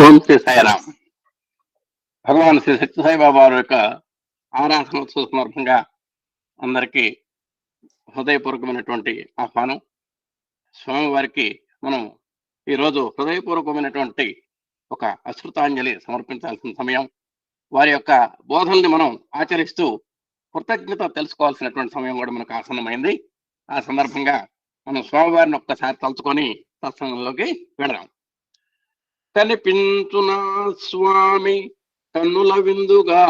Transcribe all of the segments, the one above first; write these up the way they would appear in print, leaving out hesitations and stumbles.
ఓం శ్రీ సాయిరామ్. భగవాన్ శ్రీ సత్యసాయిబాబా వారి యొక్క ఆరాధనోత్సవ సందర్భంగా అందరికీ హృదయపూర్వకమైనటువంటి ఆహ్వానం. స్వామివారికి మనం ఈరోజు హృదయపూర్వకమైనటువంటి ఒక అశ్రుతాంజలి సమర్పించాల్సిన సమయం. వారి యొక్క బోధనల్ని మనం ఆచరిస్తూ కృతజ్ఞత తెలుసుకోవాల్సినటువంటి సమయం కూడా మనకు ఆసన్నమైంది. ఆ సందర్భంగా మనం స్వామివారిని ఒక్కసారి తలుచుకొని సత్సంగంలోకి వెళదాం. కనిపించునా స్వామి కన్నుల విందుగా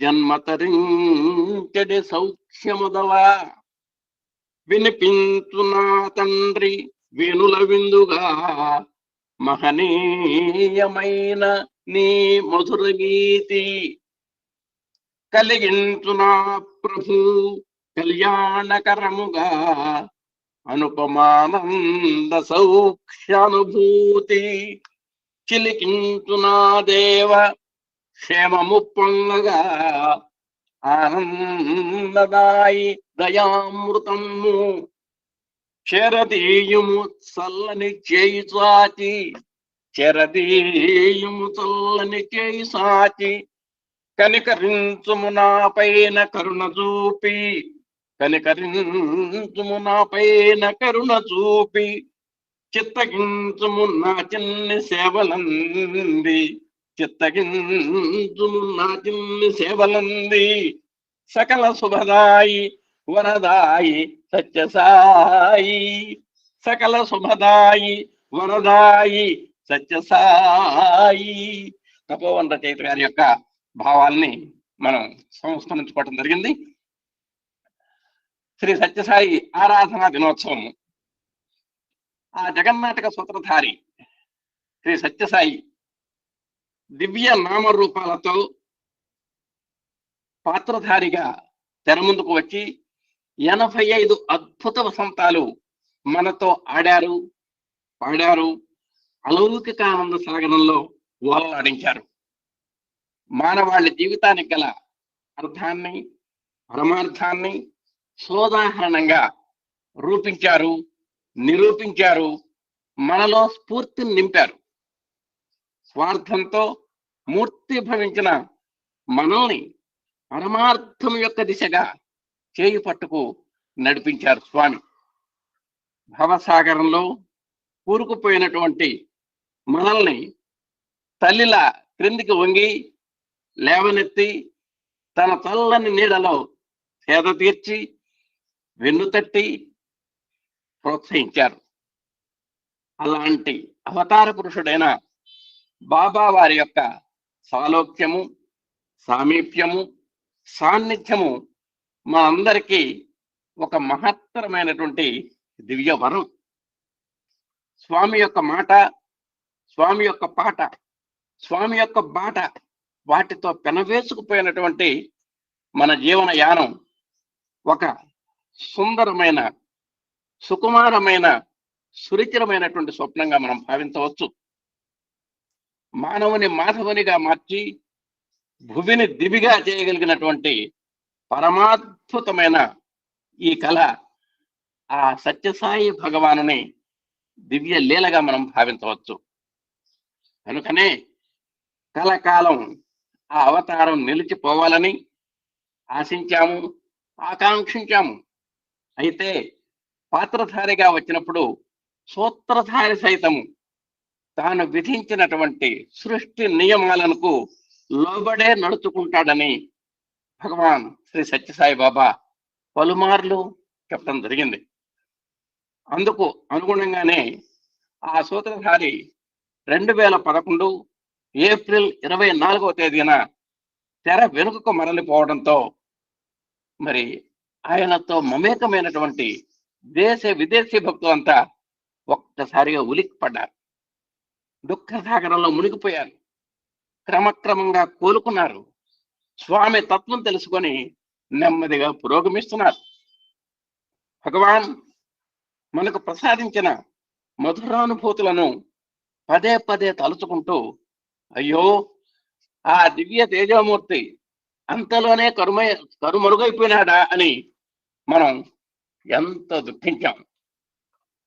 జన్మతరించడి సౌఖ్యముదవా, వినిపించునా తండ్రి వేణుల విందుగా మహనీయమైన నీ మధుర గీతి, కలిగించునా ప్రభు కళ్యాణకరముగా అనుపమానంద సౌఖ్యానుభూతి, చిలికించునా దేవ క్షేమము పొంగగా ఆనందదాయి దయామృతము, చెరదీయుము చల్లని చేయి సాచి, చెరదీయుము చల్లని చేయి సాచి, కనికరించుము నా పైన కరుణ చూపి, కనికరించుము నా పైన కరుణ చూపి, చిత్తగించుము నా చిన్ని సేవలంది, చిత్తగించుము నా చిన్ని సేవలంది, సకల శుభదాయి వరదాయి సత్యసాయి, సకల శుభదాయి వరదాయి సత్యసాయి. తపోవన రచయిత గారి యొక్క భావాల్ని మనం సంస్కరించుకోవటం జరిగింది. శ్రీ సత్యసాయి ఆరాధన దినోత్సవం. ఆ జగన్నాటక సూత్రధారి శ్రీ సత్యసాయి దివ్య నామరూపాలతో పాత్రధారిగా తెర ముందుకు వచ్చి 85 అద్భుత వసంతాలు మనతో ఆడారు, పాడారు, అలౌకిక ఆనంద సాగరంలో ఓలలాడించారు. మానవాళి జీవితానికి గల అర్థాన్ని, పరమార్థాన్ని సోదాహరణంగా రూపించారు, నిరూపించారు, మనలో స్ఫూర్తిని నింపారు. స్వార్థంతో మూర్తి భవించిన మనల్ని పరమార్థం యొక్క దిశగా చేయి పట్టుకు నడిపించారు స్వామి. భవసాగరంలో కూరుకుపోయినటువంటి మనల్ని తల్లిలా క్రిందికి వంగి లేవనెత్తి తన చల్లని నీడలో సేద తీర్చి వెన్నుతట్టి ప్రోత్సహించారు. అలాంటి అవతార పురుషుడైన బాబా వారి యొక్క సాలోక్యము, సామీప్యము, సాన్నిధ్యము మా అందరికీ ఒక మహత్తరమైనటువంటి దివ్య వరం. స్వామి యొక్క మాట, స్వామి యొక్క పాట, స్వామి యొక్క బాట, వాటితో పెనవేసుకుపోయినటువంటి మన జీవన యానం ఒక సుందరమైన, సుకుమారమైన, సురుచిరమైనటువంటి స్వప్నంగా మనం భావించవచ్చు. మానవుని మాధవునిగా మార్చి భువిని దివిగా చేయగలిగినటువంటి పరమాద్భుతమైన ఈ కళ ఆ సత్యసాయి భగవానుని దివ్య లీలగా మనం భావించవచ్చు. కనుకనే కలకాలం ఆ అవతారం నిలిచిపోవాలని ఆశించాము, ఆకాంక్షించాము. అయితే పాత్రధారిగా వచ్చినప్పుడు సూత్రధారి సైతము తాను విధించినటువంటి సృష్టి నియమాలకు లోబడే నడుచుకుంటాడని భగవాన్ శ్రీ సత్యసాయి బాబా పలుమార్లు చెప్పడం జరిగింది. అందుకు అనుగుణంగానే ఆ సూత్రధారి 2011 ఏప్రిల్ 24వ తేదీన తెర వెనుకకు మరలిపోవడంతో మరి ఆయనతో మమేకమైనటువంటి దేశ విదేశీ భక్తులంతా ఒక్కసారిగా ఉలిక్కిపడ్డారు. దుఃఖ సాగరంలో మునిగిపోయారు. క్రమక్రమంగా కోలుకున్నారు. స్వామి తత్వం తెలుసుకొని నెమ్మదిగా పురోగమిస్తున్నారు. భగవాన్ మనకు ప్రసాదించిన మధురానుభూతులను పదే పదే తలుచుకుంటూ అయ్యో ఆ దివ్య తేజమూర్తి అంతలోనే కరుమరుగైపోయినాడా అని మనం ఎంత దుఃఖించాం.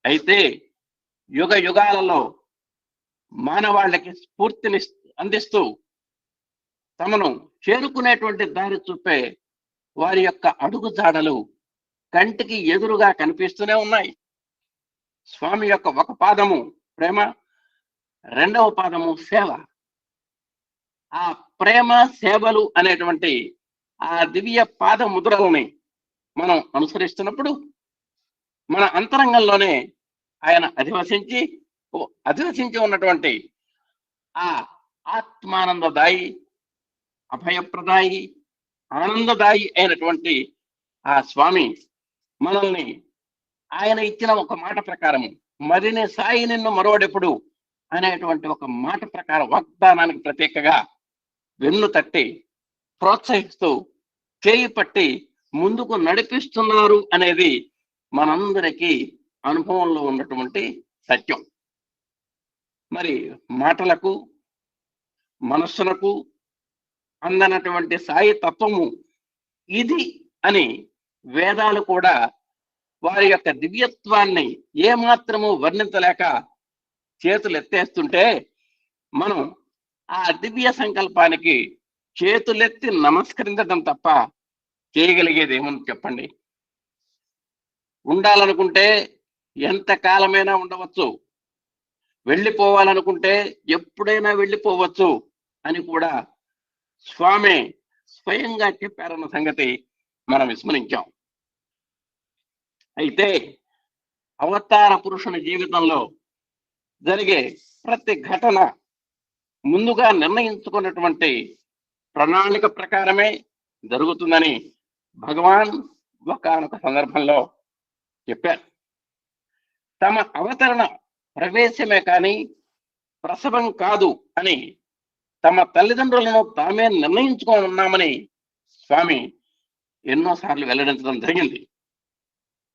అయితే యుగ యుగాలలో మానవాళికి స్ఫూర్తిని అందిస్తూ తమను చేరుకునేటువంటి దారి చూపే వారి యొక్క అడుగుజాడలు కంటికి ఎదురుగా కనిపిస్తూనే ఉన్నాయి. స్వామి యొక్క ఒక పాదము ప్రేమ, రెండవ పాదము సేవ. ఆ ప్రేమ సేవలు అనేటువంటి ఆ దివ్య పాద ముద్రలని మనం అనుసరిస్తున్నప్పుడు మన అంతరంగంలోనే ఆయన అధివసించి ఉన్నటువంటి ఆ ఆత్మానందదాయి, అభయప్రదాయి, ఆనందదాయి అయినటువంటి ఆ స్వామి మనల్ని ఆయన ఇచ్చిన ఒక మాట ప్రకారం, మరిని సాయి నిన్ను మరోడెప్పుడు అనేటువంటి ఒక మాట ప్రకారం వాగ్దానానికి ప్రత్యేకగా వెన్ను తట్టి ప్రోత్సహిస్తూ చేయి పట్టి ముందుకు నడిపిస్తున్నారు అనేది మనందరికీ అనుభవంలో ఉన్నటువంటి సత్యం. మరి మాటలకు మనస్సులకు అందనటువంటి సాయి తత్వము ఇది అని వేదాలు కూడా వారి యొక్క దివ్యత్వాన్ని ఏమాత్రము వర్ణించలేక చేతులు ఎత్తేస్తుంటే మనం ఆ దివ్య సంకల్పానికి చేతులెత్తి నమస్కరించడం తప్ప చేయగలిగేది ఏమని చెప్పండి. ఉండాలనుకుంటే ఎంత కాలమైనా ఉండవచ్చు, వెళ్ళిపోవాలనుకుంటే ఎప్పుడైనా వెళ్ళిపోవచ్చు అని కూడా స్వామి స్వయంగా చెప్పారన్న సంగతి మనం విస్మరించాం. అయితే అవతార పురుషుని జీవితంలో జరిగే ప్రతి ఘటన ముందుగా నిర్ణయించుకున్నటువంటి ప్రణాళిక ప్రకారమే జరుగుతుందని భగవాన్ ఒకానొక సందర్భంలో చెప్పారు. తమ అవతరణ ప్రవేశమే కానీ ప్రసవం కాదు అని తమ తల్లిదండ్రులను తామే నిర్ణయించుకొని ఉన్నామని స్వామి ఎన్నోసార్లు వెల్లడించడం జరిగింది.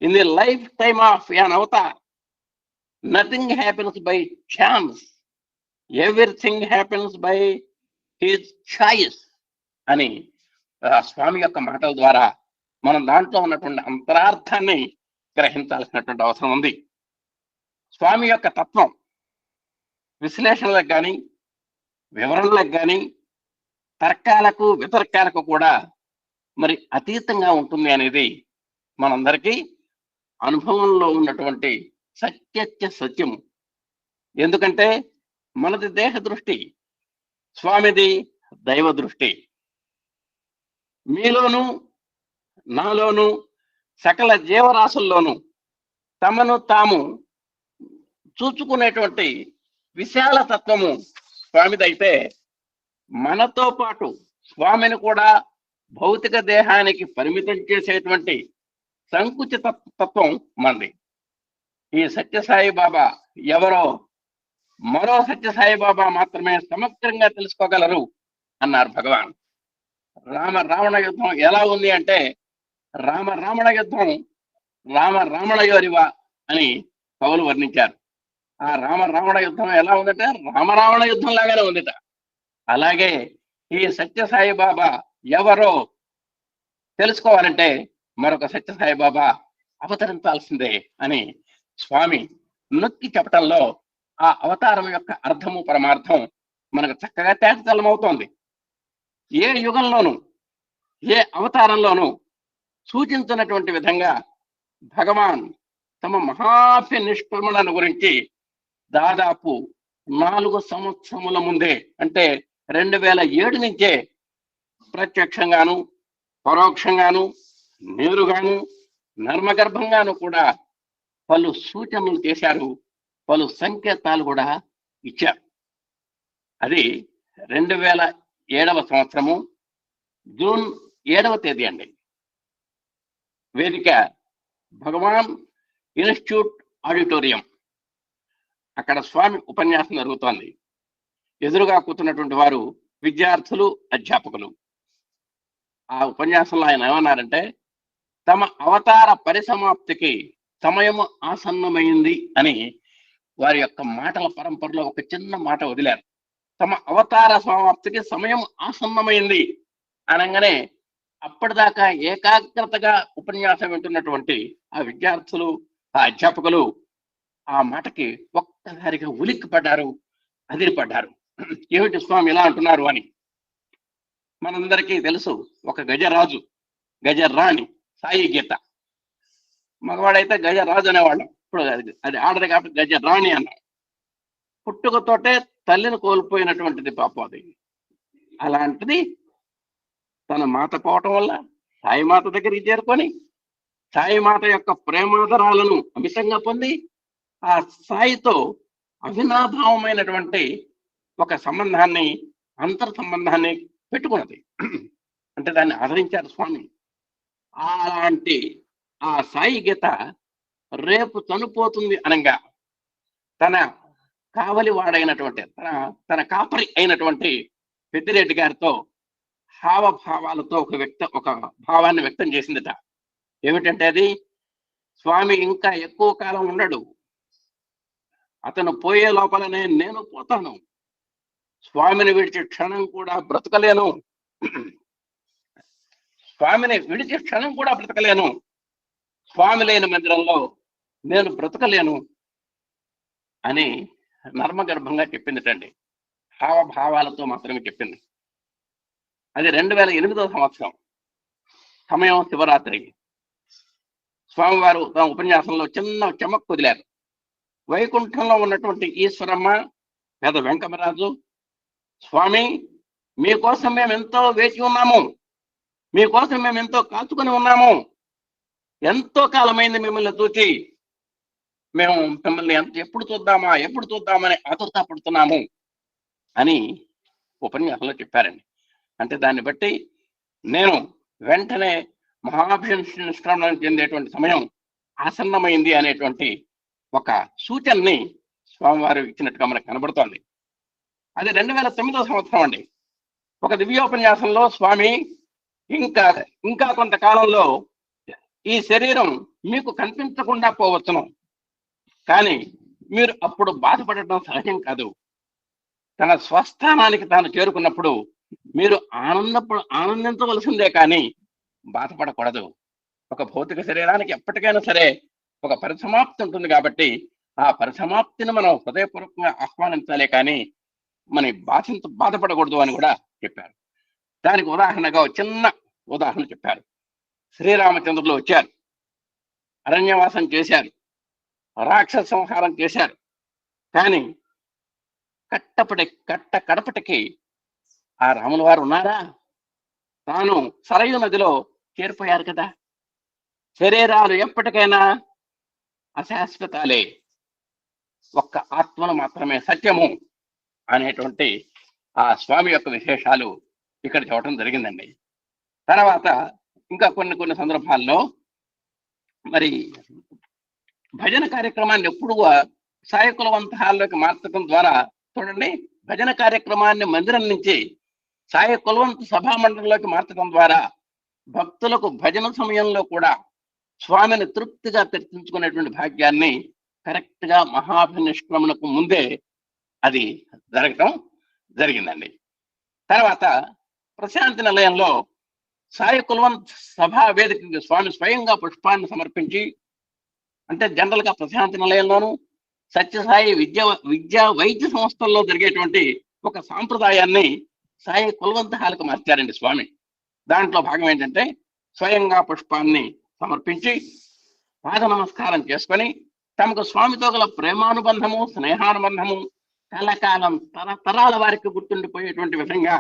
In the life time of an Avatar nothing happens by chance, everything happens by his choice అని స్వామి యొక్క మాటల ద్వారా మనం దాంట్లో ఉన్నటువంటి అంతరార్థాన్ని గ్రహించాల్సినటువంటి అవసరం ఉంది. స్వామి యొక్క తత్వం విశ్లేషణలకు కానీ వివరణలకు కానీ తర్కాలకు వితర్కాలకు కూడా మరి అతీతంగా ఉంటుంది అనేది మనందరికీ అనుభవంలో ఉన్నటువంటి సత్యము. ఎందుకంటే మనది దేహ దృష్టి, స్వామిది దైవ దృష్టి. మీలోను నాలోను సకల జీవరాశుల్లోనూ తమను తాము చూచుకునేటువంటి విశాల తత్వము స్వామిదైతే మనతో పాటు స్వామిని కూడా భౌతిక దేహానికి పరిమితం చేసేటువంటి సంకుచిత తత్వం మంది. ఈ సత్యసాయి బాబా ఎవరో మరో సత్యసాయి బాబా మాత్రమే సమగ్రంగా తెలుసుకోగలరు అన్నారు భగవాన్. రావణ యుద్ధం ఎలా ఉంది అంటే రావణ యుద్ధం రావణయోరివ అని కవులు వర్ణించారు. ఆ రావణ యుద్ధం ఎలా ఉందంటే రావణ యుద్ధం లాగానే ఉందిట. అలాగే ఈ సత్యసాయి బాబా ఎవరో తెలుసుకోవాలంటే మరొక సత్యసాయి బాబా అవతరించాల్సిందే అని స్వామి నొక్కి చెప్పటంలో ఆ అవతారం యొక్క అర్థము పరమార్థం మనకు చక్కగా తేటతెల్లమవుతోంది. ఏ యుగంలోనూ ఏ అవతారంలోనూ సూచించినటువంటి విధంగా భగవాన్ తమ మహాభ్య నిష్క్రమణను గురించి దాదాపు 4 సంవత్సరముల ముందే అంటే 2007 నుంచే ప్రత్యక్షంగాను పరోక్షంగాను నేరుగాను నర్మగర్భంగాను కూడా పలు సూచనలు చేశారు, పలు సంకేతాలు కూడా ఇచ్చారు. అది 2007వ సంవత్సరము జూన్ 7వ తేదీ అండి. వేదిక భగవాన్ ఇన్స్టిట్యూట్ ఆడిటోరియం. అక్కడ స్వామి ఉపన్యాసం జరుగుతోంది. ఎదురుగా కూర్చున్నటువంటి వారు విద్యార్థులు, అధ్యాపకులు. ఆ ఉపన్యాసంలో ఆయన ఏమన్నారంటే తమ అవతార పరిసమాప్తికి సమయం ఆసన్నమైంది అని వారి యొక్క మాటల పరంపరలో ఒక చిన్న మాట వదిలారు. తమ అవతార సమాప్తికి సమయం ఆసన్నమైంది అనగానే అప్పటిదాకా ఏకాగ్రతగా ఉపన్యాసం వింటున్నటువంటి ఆ విద్యార్థులు, ఆ అధ్యాపకులు ఆ మాటకి ఒక్కసారిగా ఉలిక్కి పడ్డారు. అదిరిపడ్డారు. ఏమిటి స్వామి ఇలా అంటున్నారు అని. మనందరికీ తెలుసు, ఒక గజరాజు, గజరాణి సాయి గీత. మగవాడైతే గజరాజు అనేవాళ్ళం, ఇప్పుడు అది ఆడదు కాబట్టి గజరాణి అన్నాం. పుట్టుకతోటే తల్లిని కోల్పోయినటువంటిది పాపం అది. అలాంటిది తన మాత పోవటం వల్ల సాయి మాత దగ్గరికి చేరుకొని సాయి మాత యొక్క ప్రేమాదరాలను అమితంగా పొంది ఆ సాయితో అవినాభావమైనటువంటి ఒక సంబంధాన్ని, అంతర్ సంబంధాన్ని పెట్టుకున్నది. అంటే దాన్ని ఆదరించారు స్వామి. అలాంటి ఆ సాయి గీత రేపు చనిపోతుంది అనగా తన కావలి వాడైనటువంటి తన కాపరి అయినటువంటి పెద్దిరెడ్డి గారితో హావభావాలతో ఒక భావాన్ని వ్యక్తం చేసిందట. ఏమిటంటే అది, స్వామి ఇంకా ఎక్కువ కాలం ఉండడు, అతను పోయే లోపలనే నేను పోతాను, స్వామిని విడిచి క్షణం కూడా బ్రతకలేను, స్వామిని విడిచి క్షణం కూడా బ్రతకలేను, స్వామి లేని మందిరంలో నేను బ్రతకలేను అని నర్మగర్భంగా చెప్పిందిటండి. హావభావాలతో మాత్రమే చెప్పింది. అది 2008వ సంవత్సరం, సమయం శివరాత్రి. స్వామివారు తమ ఉపన్యాసంలో చిన్న చెమక్ వదిలారు. వైకుంఠంలో ఉన్నటువంటి ఈశ్వరమ్మ, పేద వెంకమరాజు, స్వామి మీకోసం మేము ఎంతో వేచి ఉన్నాము, మీకోసం మేము ఎంతో కాచుకొని ఉన్నాము, ఎంతో కాలమైంది మిమ్మల్ని చూచి, మేము మిమ్మల్ని ఎప్పుడు చూద్దామని ఆతురత పడుతున్నాము అని ఉపన్యాసంలో చెప్పారండి. అంటే దాన్ని బట్టి నేను వెంటనే మహాభినిష్క్రమణ చెందేటువంటి సమయం ఆసన్నమైంది అనేటువంటి ఒక సూచనని స్వామివారు ఇచ్చినట్టుగా మనకు కనబడుతోంది. అది 2009వ సంవత్సరం అండి. ఒక దివ్యోపన్యాసంలో స్వామి ఇంకా కొంతకాలంలో ఈ శరీరం మీకు కనిపించకుండా పోవచ్చును, కానీ మీరు అప్పుడు బాధపడటం సహజం కాదు. తన స్వస్థానానికి తాను చేరుకున్నప్పుడు మీరు ఆనందించవలసిందే కానీ బాధపడకూడదు. ఒక భౌతిక శరీరానికి ఎప్పటికైనా సరే ఒక పరిసమాప్తి ఉంటుంది కాబట్టి ఆ పరిసమాప్తిని మనం హృదయపూర్వకంగా ఆహ్వానించాలే కానీ మన బాధపడకూడదు అని కూడా చెప్పారు. దానికి ఉదాహరణగా చిన్న ఉదాహరణ చెప్పారు. శ్రీరామచంద్రులు వచ్చారు, అరణ్యవాసం చేశారు, రాక్షస సంహారం చేశారు, కానీ కడపటికి ఆ రాముల వారు ఉన్నారా? తాను సరయు నదిలో చేరిపోయారు కదా. శరీరాలు ఎప్పటికైనా అశాశ్వతాలే, ఒక్క ఆత్మను మాత్రమే సత్యము అనేటువంటి ఆ స్వామి యొక్క విశేషాలు ఇక్కడ చూడటం జరిగిందండి. తర్వాత ఇంకా కొన్ని సందర్భాల్లో మరి భజన కార్యక్రమాన్ని ఎప్పుడు సాయి కులవంత హాల్లోకి మార్చడం ద్వారా చూడండి, భజన కార్యక్రమాన్ని మందిరం నుంచి సాయి కులవంత సభా మండలంలోకి మార్చడం ద్వారా భక్తులకు భజన సమయంలో కూడా స్వామిని తృప్తిగా చర్చించుకునేటువంటి భాగ్యాన్ని కరెక్ట్ గా మహాభినిష్క్రమణకు ముందే అది జరగటం జరిగిందండి. తర్వాత ప్రశాంతి నిలయంలో సాయి కులవంత్ సభా వేదికకి స్వామి స్వయంగా పుష్పాన్ని సమర్పించి, అంటే జనరల్ గా ప్రశాంతి నిలయంలోను సత్యసాయి విద్యా వైద్య సంస్థల్లో జరిగేటువంటి ఒక సాంప్రదాయాన్ని సాయి కులవంత హాలకు మార్చారండి స్వామి. దాంట్లో భాగం ఏంటంటే స్వయంగా పుష్పాన్ని సమర్పించి పాద నమస్కారం చేసుకొని తమకు స్వామితో గల ప్రేమానుబంధము, స్నేహానుబంధము కలకాలం తరతరాల వారికి గుర్తుండిపోయేటువంటి విధంగా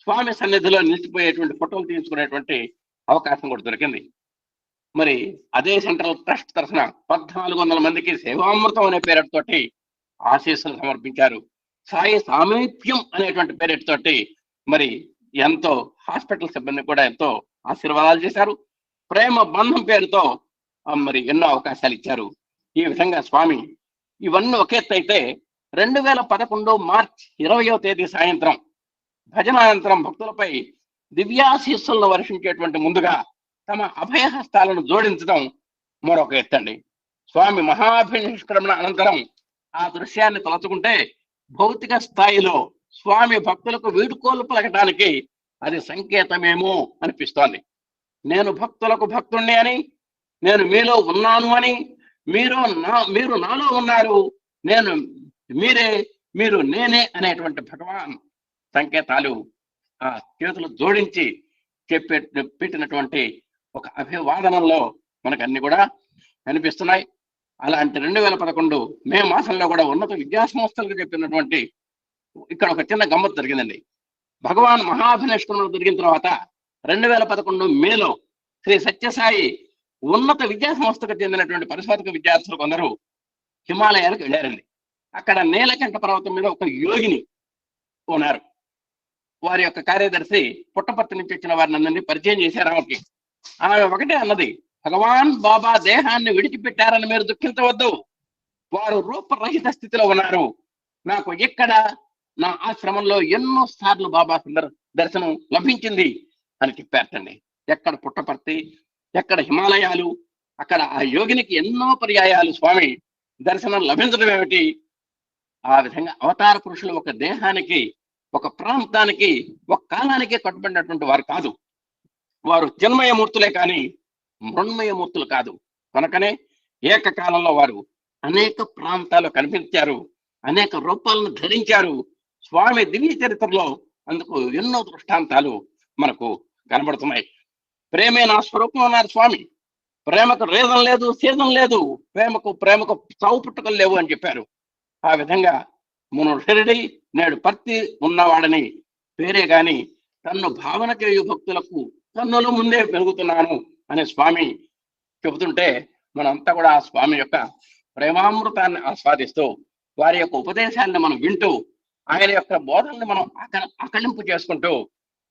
స్వామి సన్నిధిలో నిలిచిపోయేటువంటి ఫోటోలు తీసుకునేటువంటి అవకాశం కూడా దొరికింది. మరి అదే సెంట్రల్ ట్రస్ట్ తరఫున 1400 మందికి సేవామృతం అనే పేరుతోటి ఆశీస్సులు సమర్పించారు. సాయి సామీప్యం అనేటువంటి పేరుతోటి మరి ఎంతో హాస్పిటల్ సిబ్బంది కూడా ఎంతో ఆశీర్వాదాలు చేశారు. ప్రేమ బంధం పేరుతో మరి ఎన్నో అవకాశాలు ఇచ్చారు. ఈ విధంగా స్వామి ఇవన్నీ ఒకెత్తైతే 2011 మార్చి 20వ తేదీ సాయంత్రం భజనానంతరం భక్తులపై దివ్యాశీస్సులను వర్షించేటువంటి ముందుగా తమ అభయహస్తాలను జోడించడం మరొక ఎత్తండి. స్వామి మహాభినిష్క్రమణ అనంతరం ఆ దృశ్యాన్ని తలచుకుంటే భౌతిక స్థాయిలో స్వామి భక్తులకు వీడుకోలు పలకటానికి అది సంకేతమేమో అనిపిస్తోంది. నేను భక్తులకు భక్తుణ్ణి అని, నేను మీలో ఉన్నాను అని, మీరు నాలో ఉన్నారు, మీరే మీరు నేనే అనేటువంటి భగవాన్ సంకేతాలు ఆ చేతులు జోడించి పెట్టినటువంటి ఒక అభివాదనంలో మనకు అన్ని కూడా కనిపిస్తున్నాయి. అలాంటి 2011 మే మాసంలో కూడా ఉన్నత విద్యా సంస్థలకు చెప్పినటువంటి ఇక్కడ ఒక చిన్న గమ్మత్తు జరిగిందండి. భగవాన్ మహాభినిష్కరణలు జరిగిన తర్వాత 2011 మేలో శ్రీ సత్యసాయి ఉన్నత విద్యా సంస్థకు చెందినటువంటి పరిశోధక విద్యార్థులు కొందరు హిమాలయాలకు వెళ్ళారండి. అక్కడ నీలకంఠ పర్వతం మీద ఒక యోగిని ఉన్నారు. వారి యొక్క కార్యదర్శి పుట్టపర్తి నుంచి వచ్చిన వారిని అందరినీ పరిచయం చేశారు ఆమెకి. ఆమె ఒకటే అన్నది, భగవాన్ బాబా దేహాన్ని విడిచిపెట్టారని మీరు దుఃఖించవద్దు, వారు రూపరహిత స్థితిలో ఉన్నారు. నాకు ఇక్కడ నా ఆశ్రమంలో ఎన్నో సార్లు బాబా దర్శనం లభించింది అని చెప్పారటండి. ఎక్కడ పుట్టపర్తి, ఎక్కడ హిమాలయాలు, అక్కడ ఆ యోగినికి ఎన్నో పర్యాయాలు స్వామి దర్శనం లభించడం ఏమిటి? ఆ విధంగా అవతార పురుషులు ఒక దేహానికి, ఒక ప్రాంతానికి, ఒక కాలానికి కట్టుబడినటువంటి వారు కాదు. వారు చిన్మయమూర్తులే కానీ మృణ్మయమూర్తులు కాదు. కనుకనే ఏకకాలంలో వారు అనేక ప్రాంతాలు కనిపించారు, అనేక రూపాలను ధరించారు. స్వామి దివ్య చరిత్రలో అందుకు ఎన్నో దృష్టాంతాలు మనకు కనబడుతున్నాయి. ప్రేమే నా స్వరూపం అన్నారు స్వామి. ప్రేమకు రీజన్ లేదు, సీజన్ లేదు, ప్రేమకు చావు పుట్టుకలు లేవు అని చెప్పారు. ఆ విధంగా మును షిరిడి నేడు పర్తి ఉన్నవాడని పేరే గాని తన్ను భావన చేయు భక్తులకు తన్నుల ముందే పెరుగుతున్నాను అనే స్వామి చెబుతుంటే మనంతా కూడా ఆ స్వామి యొక్క ప్రేమామృతాన్ని ఆస్వాదిస్తూ వారి యొక్క ఉపదేశాన్ని మనం వింటూ ఆయన యొక్క బోధనని మనం ఆకలింపు చేసుకుంటూ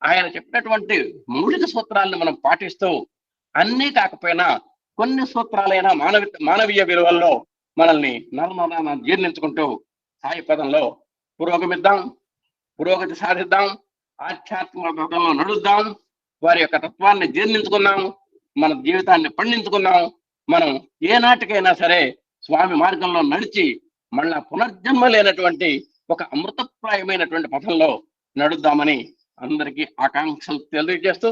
ఆయన చెప్పినటువంటి మౌలిక సూత్రాలను మనం పాటిస్తూ అన్నీ కాకపోయినా కొన్ని సూత్రాలైన మానవీయ విలువల్లో మనల్ని నర్మన జీర్ణించుకుంటూ సాయి పదంలో పురోగమిద్దాం, పురోగతి సాధిద్దాం, ఆధ్యాత్మిక పదంలో నడుద్దాం, వారి యొక్క తత్వాన్ని జీర్ణించుకుందాం, మన జీవితాన్ని పండించుకుందాం. మనం ఏనాటికైనా సరే స్వామి మార్గంలో నడిచి మళ్ళా పునర్జన్మ లేనటువంటి ఒక అమృతప్రాయమైనటువంటి పథంలో నడుద్దామని అందరికీ ఆకాంక్షలు తెలియజేస్తూ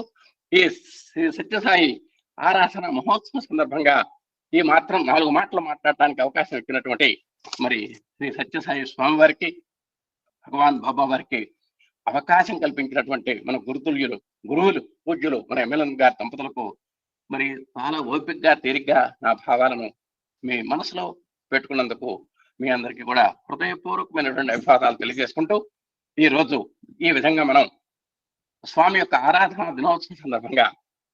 ఈ శ్రీ సత్యసాయి ఆరాధన మహోత్సవం సందర్భంగా ఈ మాత్రం 4 మాటలు మాట్లాడటానికి అవకాశం ఇచ్చినటువంటి మరి శ్రీ సత్యసాయి స్వామి వారికి, భగవాన్ బాబా వారికి అవకాశం కల్పించినటువంటి మన గురువులు పూజ్యులు మన ఎమ్మెల్యే గారి దంపతులకు మరి చాలా ఓపికగా తేలిగ్గా నా భావాలను మీ మనసులో పెట్టుకున్నందుకు మీ అందరికీ కూడా హృదయపూర్వకమైనటువంటి అభివాదాలు తెలియజేసుకుంటూ ఈ రోజు ఈ విధంగా మనం స్వామి యొక్క ఆరాధన దినోత్సవం సందర్భంగా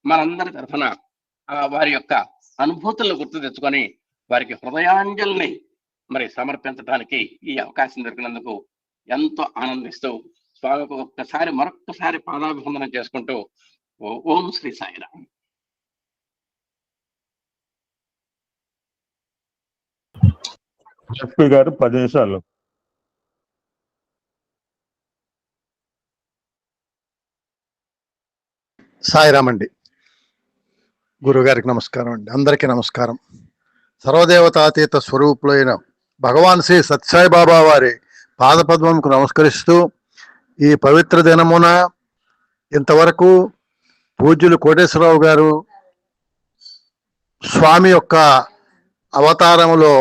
మనందరి తరఫున వారి యొక్క అనుభూతులను గుర్తు తెచ్చుకొని వారికి హృదయాంజలిని మరి సమర్పించడానికి ఈ అవకాశం దొరికినందుకు ఎంతో ఆనందిస్తూ స్వామికి మరొక్కసారి పాదాభివందనం చేసుకుంటూ ఓం శ్రీ సాయిరామ్. ఎస్పీ గారు 10 నిమిషాలు. సాయిరామ్ అండి. గురుగారికి నమస్కారం అండి. అందరికీ నమస్కారం. సర్వదేవతాతీత స్వరూపులైన భగవాన్ శ్రీ సత్యసాయి బాబా వారి పాదపద్మంకు నమస్కరిస్తూ ఈ పవిత్ర దినమున ఇంతవరకు పూజ్యులు కోటేశ్వరరావు గారు స్వామి యొక్క అవతారములో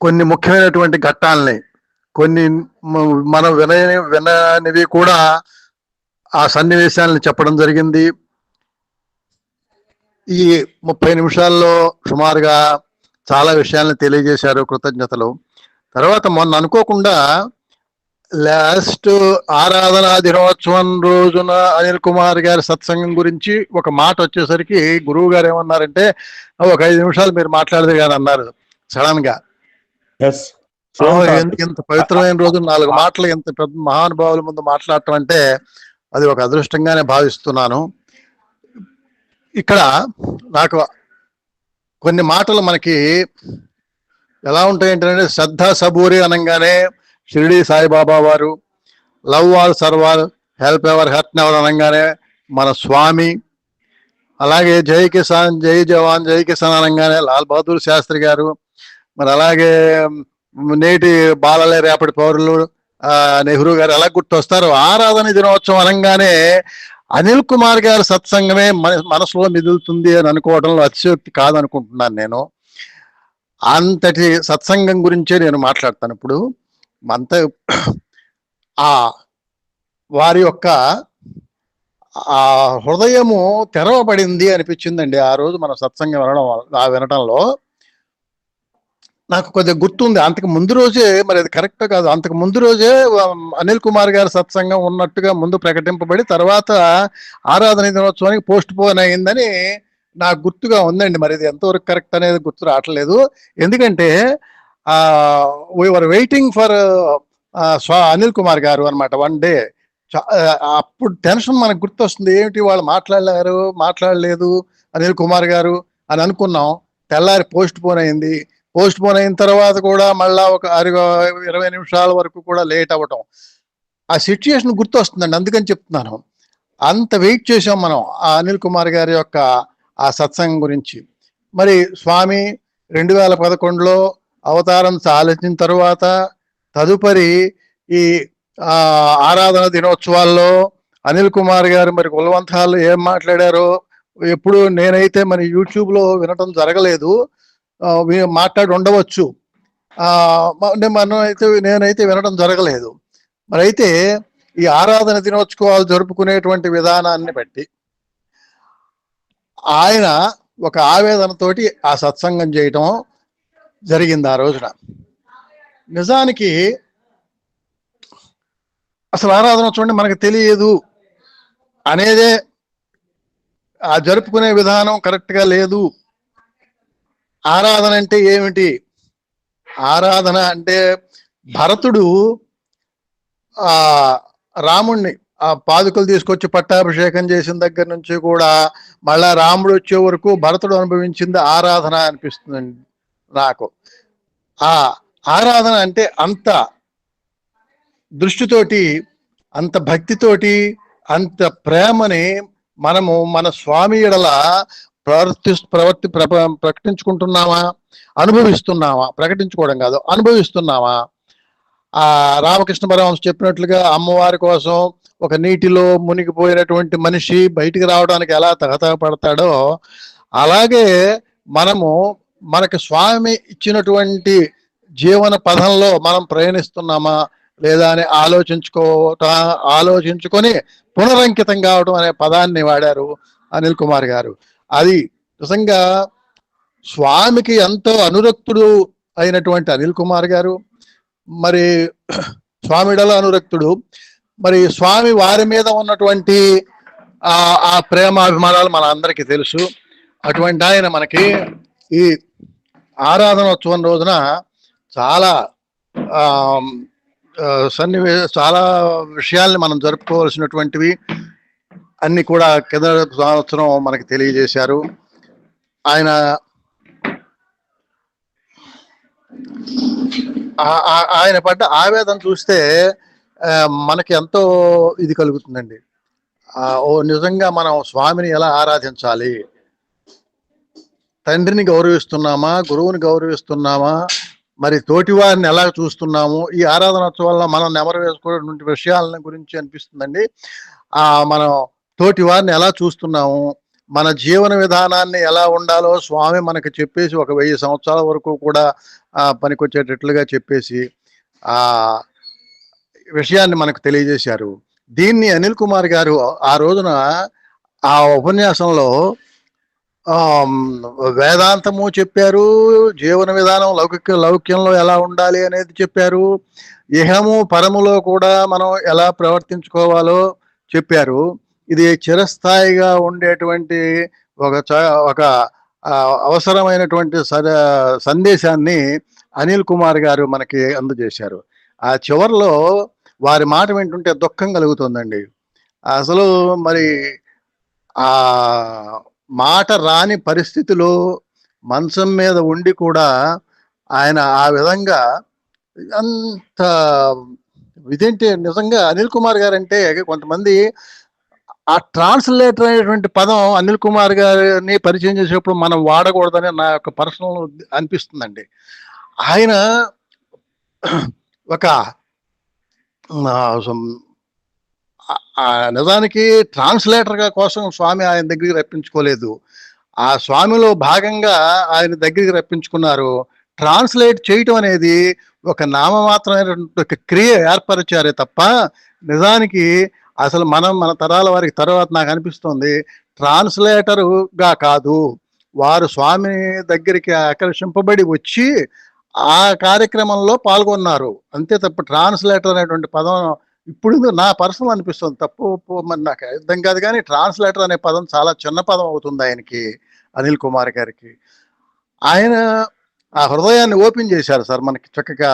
కొన్ని ముఖ్యమైనటువంటి ఘట్టాలని, కొన్ని మనం విననివి కూడా ఆ సన్నివేశాలను చెప్పడం జరిగింది. ఈ 30 నిమిషాల్లో సుమారుగా చాలా విషయాలను తెలియజేశారు. కృతజ్ఞతలు. తర్వాత మొన్న అనుకోకుండా లాస్ట్ ఆరాధనా దినోత్సవం రోజున అనిల్ కుమార్ గారి సత్సంగం గురించి ఒక మాట వచ్చేసరికి గురువు గారు ఏమన్నారంటే, ఒక 5 నిమిషాలు మీరు మాట్లాడదు కానీ అన్నారు సడన్ గా. ఇంత పవిత్రమైన రోజు 4 మాటలు ఇంత పెద్ద మహానుభావుల ముందు మాట్లాడటం అంటే అది ఒక అదృష్టంగానే భావిస్తున్నాను. ఇక్కడ నాకు కొన్ని మాటలు మనకి ఎలా ఉంటాయంటే, శ్రద్ధ సబూరి అనగానే షిరిడి సాయిబాబా వారు, love all serve all help ever hurt never అనగానే మన స్వామి, అలాగే జై కిసాన్ జై జవాన్ జై కిసాన్ అనగానే లాల్ బహదూర్ శాస్త్రి గారు, మరి అలాగే నేటి బాలలే రేపటి పౌరులు నెహ్రూ గారు ఎలా గుర్తొస్తారు. ఆరాధన దినోత్సవం అనగానే అనిల్ కుమార్ గారి సత్సంగమే మనసులో మిగులుతుంది అని అనుకోవడంలో అతిశయోక్తి కాదనుకుంటున్నాను నేను. అంతటి సత్సంగం గురించే నేను మాట్లాడతాను ఇప్పుడు. అంత ఆ వారి యొక్క ఆ హృదయము తెరవబడింది అనిపించిందండి ఆ రోజు మన సత్సంగం వినటంలో. నాకు కొద్దిగా గుర్తుంది, అంతకు ముందు రోజే, మరి అది కరెక్ట్ కాదు, అంతకు ముందు రోజే అనిల్ కుమార్ గారి సత్సంగం ఉన్నట్టుగా ముందు ప్రకటింపబడి తర్వాత ఆరాధన దినోత్సవానికి పోస్ట్ పోన్ అయిందని నాకు గుర్తుగా ఉందండి. మరి ఇది ఎంతవరకు కరెక్ట్ అనేది గుర్తు రావట్లేదు. ఎందుకంటే we're waiting for Anil Kumar గారు అనమాట. వన్ డే అప్పుడు టెన్షన్ మనకు గుర్తొస్తుంది, ఏమిటి వాళ్ళు మాట్లాడలేదు అనిల్ కుమార్ గారు అని అనుకున్నాం. తెల్లారి పోస్ట్ పోన్ అయింది. పోస్ట్ పోన్ అయిన తర్వాత కూడా మళ్ళా ఒక 20 నిమిషాల వరకు కూడా లేట్ అవ్వటం, ఆ సిచ్యుయేషన్ గుర్తొస్తుందండి. అందుకని చెప్తున్నాను, అంత వెయిట్ చేసాం మనం ఆ అనిల్ కుమార్ గారి యొక్క ఆ సత్సంగం గురించి. మరి స్వామి 2011లో అవతారం సాధించిన తర్వాత తదుపరి ఈ ఆరాధన దినోత్సవాల్లో అనిల్ కుమార్ గారు మరి కులవంతాలు ఏం మాట్లాడారో ఎప్పుడు నేనైతే మరి యూట్యూబ్లో వినటం జరగలేదు. మాట్లాడి ఉండవచ్చు, నేనైతే వినడం జరగలేదు. మరి అయితే ఈ ఆరాధన దినోత్సవాలు జరుపుకునేటువంటి విధానాన్ని బట్టి ఆయన ఒక ఆవేదనతోటి ఆ సత్సంగం చేయటం జరిగింది ఆ రోజున. నిజానికి అసలు ఆరాధనోత్సవం మనకు తెలియదు అనేదే, ఆ జరుపుకునే విధానం కరెక్ట్గా లేదు. ఆరాధన అంటే ఏమిటి? ఆరాధన అంటే భరతుడు ఆ రాముణ్ణి ఆ పాదుకలు తీసుకొచ్చి పట్టాభిషేకం చేసిన దగ్గర నుంచి కూడా మళ్ళా రాముడు వచ్చే వరకు భరతుడు అనుభవించింది ఆరాధన అనిపిస్తుందండి నాకు. ఆ ఆరాధన అంటే అంత దృష్టితోటి, అంత భక్తితోటి, అంత ప్రేమని మనము మన స్వామి ఎడల ప్రకటించుకుంటున్నామా, అనుభవిస్తున్నామా? ప్రకటించుకోవడం కాదు, అనుభవిస్తున్నామా? ఆ రామకృష్ణ పరమహంస చెప్పినట్లుగా అమ్మవారి కోసం ఒక నీటిలో మునిగిపోయినటువంటి మనిషి బయటికి రావడానికి ఎలా తహతహపడతాడో అలాగే మనము మనకు స్వామి ఇచ్చినటువంటి జీవన పదంలో మనం ప్రయాణిస్తున్నామా లేదా అని ఆలోచించుకొని పునరంకితం కావడం అనే పదాన్ని వాడారు అనిల్ కుమార్ గారు. అది నిజంగా స్వామికి ఎంతో అనురక్తుడు అయినటువంటి అనిల్ కుమార్ గారు, మరి స్వామిడల అనురక్తుడు, మరి స్వామి వారి మీద ఉన్నటువంటి ఆ ప్రేమాభిమానాలు మన అందరికీ తెలుసు. అటువంటి ఆయన మనకి ఈ ఆరాధనోత్సవం రోజున చాలా చాలా విషయాల్ని మనం జరుపుకోవాల్సినటువంటివి అన్ని కూడా కింద సంవత్సరం మనకి తెలియజేశారు. ఆయన పడ్డ ఆవేదన చూస్తే మనకి ఎంతో ఇది కలుగుతుందండి. నిజంగా మనం స్వామిని ఎలా ఆరాధించాలి, తండ్రిని గౌరవిస్తున్నామా, గురువుని గౌరవిస్తున్నామా, మరి తోటి వారిని ఎలా చూస్తున్నాము, ఈ ఆరాధనోత్సవాల్లో మనం నెమరు వేసుకునేటువంటి విషయాల గురించి అనిపిస్తుందండి. మనం తోటి వారిని ఎలా చూస్తున్నాము, మన జీవన విధానాన్ని ఎలా ఉండాలో స్వామి మనకు చెప్పేసి ఒక 1000 సంవత్సరాల వరకు కూడా పనికొచ్చేటట్లుగా చెప్పేసి ఆ విషయాన్ని మనకు తెలియజేశారు. దీన్ని అనిల్ కుమార్ గారు ఆ రోజున ఆ ఉపన్యాసంలో వేదాంతము చెప్పారు, జీవన విధానం లౌక్యంలో ఎలా ఉండాలి అనేది చెప్పారు, ఇహము పరములో కూడా మనం ఎలా ప్రవర్తించుకోవాలో చెప్పారు. ఇది చిరస్థాయిగా ఉండేటువంటి ఒక అవసరమైనటువంటి సందేశాన్ని అనిల్ కుమార్ గారు మనకి అందజేశారు. ఆ చివరిలో వారి మాట వింటుంటే దుఃఖం కలుగుతుందండి. అసలు మరి ఆ మాట రాని పరిస్థితిలో మంచం మీద ఉండి కూడా ఆయన ఆ విధంగా అంత ఇదేంటి, నిజంగా అనిల్ కుమార్ గారు అంటే కొంతమంది ఆ ట్రాన్స్లేటర్ అనేటువంటి పదం అనిల్ కుమార్ గారిని పరిచయం చేసేటప్పుడు మనం వాడకూడదని నా యొక్క పర్సనల్ అనిపిస్తుందండి. ఆయన ఒక నిజానికి ట్రాన్స్లేటర్గా కోసం స్వామి ఆయన దగ్గరికి రప్పించుకోలేదు, ఆ స్వామిలో భాగంగా ఆయన దగ్గరికి రప్పించుకున్నారు. ట్రాన్స్లేట్ చేయటం అనేది ఒక నామమాత్రమైనటువంటి ఒక క్రియ ఏర్పరిచారే తప్ప నిజానికి అసలు మన తరాల వారికి తర్వాత నాకు అనిపిస్తుంది ట్రాన్స్లేటరుగా కాదు, వారు స్వామి దగ్గరికి ఆకర్షింపబడి వచ్చి ఆ కార్యక్రమంలో పాల్గొన్నారు అంతే తప్ప ట్రాన్స్లేటర్ అనేటువంటి పదం ఇప్పుడు నా పర్సనల్ అనిపిస్తుంది, తప్పు మరి నాకు అర్థం కాదు. కానీ ట్రాన్స్లేటర్ అనే పదం చాలా చిన్న పదం అవుతుంది ఆయనకి, అనిల్ కుమార్ గారికి. ఆయన ఆ హృదయాన్ని ఓపెన్ చేశారు సార్ మనకి చక్కగా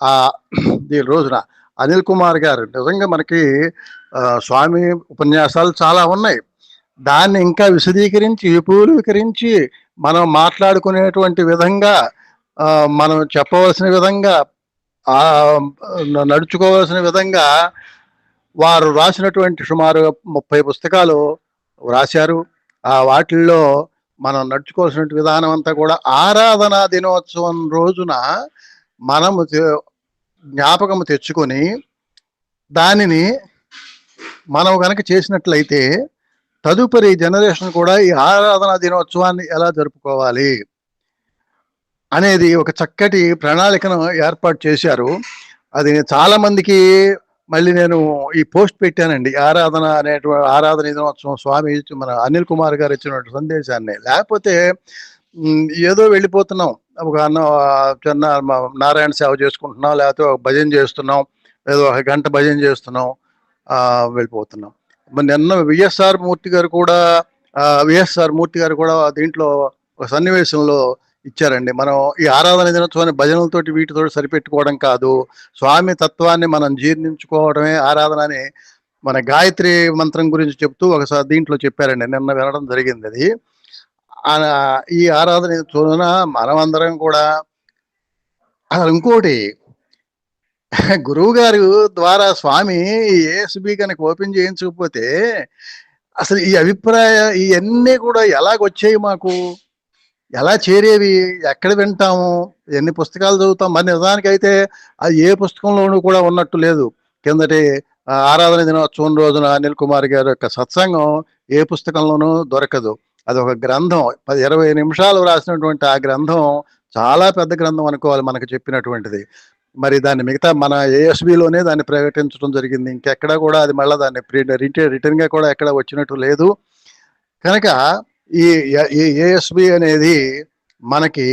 ఆ ఈ రోజున. అనిల్ కుమార్ గారు నిజంగా మనకి స్వామి ఉపన్యాసాలు చాలా ఉన్నాయి, దాన్ని ఇంకా విశదీకరించి విపులీకరించి మనం మాట్లాడుకునేటువంటి విధంగా మనం చెప్పవలసిన విధంగా నడుచుకోవాల్సిన విధంగా వారు రాసినటువంటి సుమారు 30 పుస్తకాలు రాశారు. ఆ వాటిల్లో మనం నడుచుకోవాల్సిన విధానం అంతా కూడా ఆరాధనా దినోత్సవం రోజున మనము జ్ఞాపకము తెచ్చుకొని దానిని మనం కనుక చేసినట్లయితే తదుపరి జనరేషన్ కూడా ఈ ఆరాధనా దినోత్సవాన్ని ఎలా జరుపుకోవాలి అనేది ఒక చక్కటి ప్రణాళికను ఏర్పాటు చేశారు. అది చాలా మందికి మళ్ళీ నేను ఈ పోస్ట్ పెట్టానండి, ఆరాధన దినోత్సవం స్వామి మన అనిల్ కుమార్ గారు ఇచ్చినటువంటి సందేశాన్ని. లేకపోతే ఏదో వెళ్ళిపోతున్నాం, ఒక చిన్న నారాయణ సేవ చేసుకుంటున్నాం, లేకపోతే ఒక భజన చేస్తున్నాం, ఏదో 1 గంట భజన చేస్తున్నాం, వెళ్ళిపోతున్నాం. నిన్న విఎస్ఆర్ మూర్తి గారు కూడా దీంట్లో ఒక సన్నివేశంలో ఇచ్చారండి. మనం ఈ ఆరాధన దినోత్సవాన్ని భజనలతోటి వీటితో సరిపెట్టుకోవడం కాదు, స్వామి తత్వాన్ని మనం జీర్ణించుకోవడమే ఆరాధన అని మన గాయత్రి మంత్రం గురించి చెప్తూ ఒకసారి దీంట్లో చెప్పారండి, నిన్న వినడం జరిగింది. అది ఈ ఆరాధన దినోత్సవం మనం అందరం కూడా అసలు ఇంకోటి గురువు గారు ద్వారా స్వామి ఏఎస్బి కనుక ఓపెన్ చేయించకపోతే అసలు ఈ ఇవన్నీ కూడా ఎలాగొచ్చాయి, మాకు ఎలా చేరేవి, ఎక్కడ వింటాము, ఎన్ని పుస్తకాలు చదువుతాం. మరి నిజానికి అయితే అది ఏ పుస్తకంలోనూ కూడా ఉన్నట్టు లేదు. కిందటి ఆరాధన దినోత్సవం రోజున అనిల్ కుమార్ గారి యొక్క సత్సంగం ఏ పుస్తకంలోనూ దొరకదు. అది ఒక గ్రంథం, 20 నిమిషాలు రాసినటువంటి ఆ గ్రంథం చాలా పెద్ద గ్రంథం అనుకోవాలి మనకు చెప్పినటువంటిది. మరి దాన్ని మిగతా మన ఏఎస్బిలోనే దాన్ని ప్రకటించడం జరిగింది, ఇంకెక్కడా కూడా అది మళ్ళీ దాన్ని రిటర్న్ గా కూడా ఎక్కడ వచ్చినట్టు లేదు. కనుక ఈ ఏఎస్బి అనేది మనకి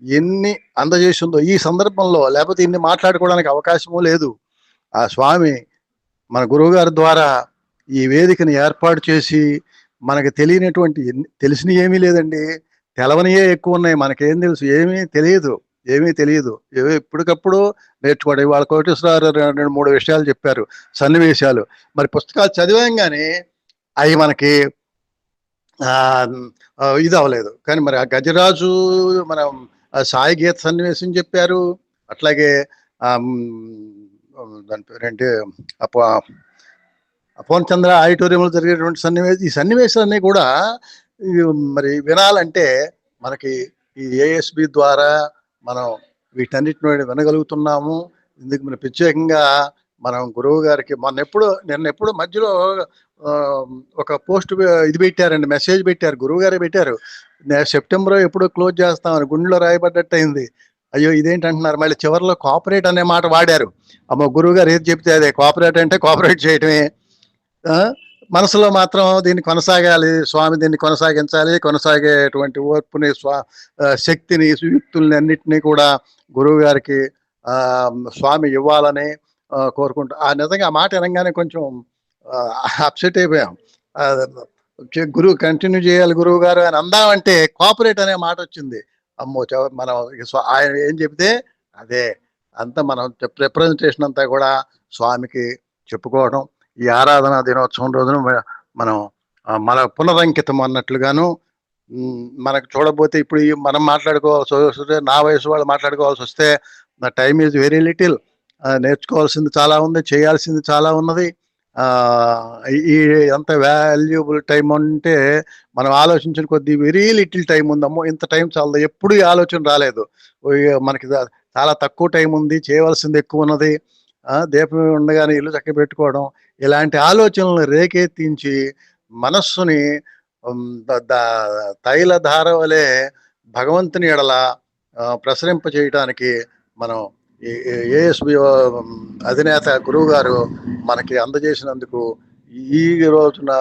ఎన్ని అందజేసిందో ఈ సందర్భంలో, లేకపోతే ఇన్ని మాట్లాడుకోవడానికి అవకాశము లేదు. ఆ స్వామి మన గురువు గారి ద్వారా ఈ వేదికని ఏర్పాటు చేసి మనకి తెలిసిన ఏమీ లేదండి, తెలవనియే ఎక్కువ ఉన్నాయి. మనకేం తెలుసు, ఏమీ తెలియదు. ఇప్పటికప్పుడు నేర్చుకోవడం. ఇవాళ కోటేశ్వరరావు 2-3 విషయాలు చెప్పారు, సన్నివేశాలు. మరి పుస్తకాలు చదివాం కానీ అవి మనకి ఇది అవ్వలేదు. కానీ మరి ఆ గజరాజు మన సాయి గీత సన్నివేశం చెప్పారు, అట్లాగే దాని పేరేంటి పూర్ణచంద్ర ఆడిటోరియంలో జరిగేటువంటి ఈ సన్నివేశాలన్నీ కూడా మరి వినాలంటే మనకి ఈ ఏఎస్బి ద్వారా మనం వీటన్నిటిని వినగలుగుతున్నాము. ఇందుకు మన ప్రత్యేకంగా మనం గురువు గారికి నిన్న ఎప్పుడు మధ్యలో ఒక పోస్ట్ ఇది పెట్టారండి, మెసేజ్ పెట్టారు, గురువు గారే పెట్టారు, సెప్టెంబర్ ఎప్పుడు క్లోజ్ చేస్తామని గుండెలో రాయబడ్డట్టు అయింది. అయ్యో ఇదేంటి అంటున్నారు, మళ్ళీ చివరిలో కోఆపరేట్ అనే మాట వాడారు. అమ్మ గురువు గారు ఏది చెప్తే అదే, కోఆపరేట్ అంటే కోఆపరేట్ చేయటమే. మనసులో మాత్రం దీన్ని కొనసాగాలి, స్వామి దీన్ని కొనసాగించాలి, కొనసాగేటువంటి ఓర్పుని శక్తిని సుయుక్తుల్ని అన్నిటినీ కూడా గురువు గారికి స్వామి ఇవ్వాలని కోరుకుంటా. నిజంగా ఆ మాట అనగానే కొంచెం అప్సెట్ అయిపోయాం. గురువు కంటిన్యూ చేయాలి గురువు గారు అని అందామంటే కోఆపరేట్ అనే మాట వచ్చింది. అమ్మో, మనం ఆయన ఏం చెప్తే అదే అంతా మనం రిప్రజెంటేషన్ అంతా కూడా స్వామికి చెప్పుకోవడం. ఈ ఆరాధన దినోత్సవం రోజున మనం మన పునరంకితం అన్నట్లుగాను మనకు చూడబోతే ఇప్పుడు మనం మాట్లాడుకోవాల్సి వస్తే, నా వయసు వాళ్ళు మాట్లాడుకోవాల్సి వస్తే నా టైం ఈజ్ వెరీ లిటిల్. నేర్చుకోవాల్సింది చాలా ఉంది, చేయాల్సింది చాలా ఉన్నది. ఈ ఎంత వాల్యుబుల్ టైం అంటే మనం ఆలోచించిన కొద్దీ వెరీ లిటిల్ టైం ఉందమ్మో, ఇంత టైం చాలదు, ఎప్పుడు ఈ ఆలోచన రాలేదు. మనకి చాలా తక్కువ టైం ఉంది, చేయవలసింది ఎక్కువ ఉన్నది, దీపం ఉండగానే ఇల్లు చక్క పెట్టుకోవడం, ఇలాంటి ఆలోచనలు రేకెత్తించి మనస్సుని తైలధార వలె భగవంతుని ఎడల ప్రసరింప చేయడానికి మనం ఏఎస్బి అధినేత గురువు గారు మనకి అందజేసినందుకు ఈ రోజున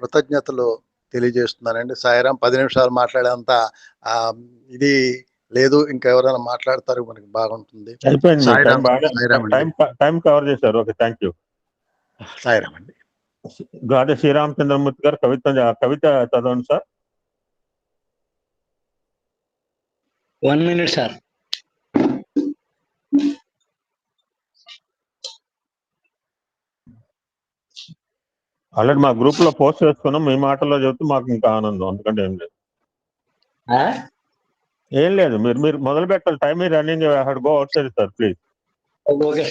కృతజ్ఞతలు తెలియజేస్తున్నానండి. సాయిరాం 10 నిమిషాలు మాట్లాడేంత ఇది లేదు, ఇంకా ఎవరైనా మాట్లాడతారు మనకి బాగుంటుంది. టైం కవర్ చేశారు. Okay, thank you. సాయిరాం అండి. గాదే శ్రీరామచంద్రమూర్తి గారు కవిత చదవండి సార్. 1 minute sir. ఆల్రెడీ మా గ్రూప్ లో పోస్ట్ చేసుకున్నాం. మీ మాటల్లో చెబుతూ మాకు ఇంకా ఆనందం, అందుకంటే ఏం లేదు. ఏం లేదు, మీరు మొదలు పెట్టాలి. టైం ఈ running, head go out side sir please. Okay.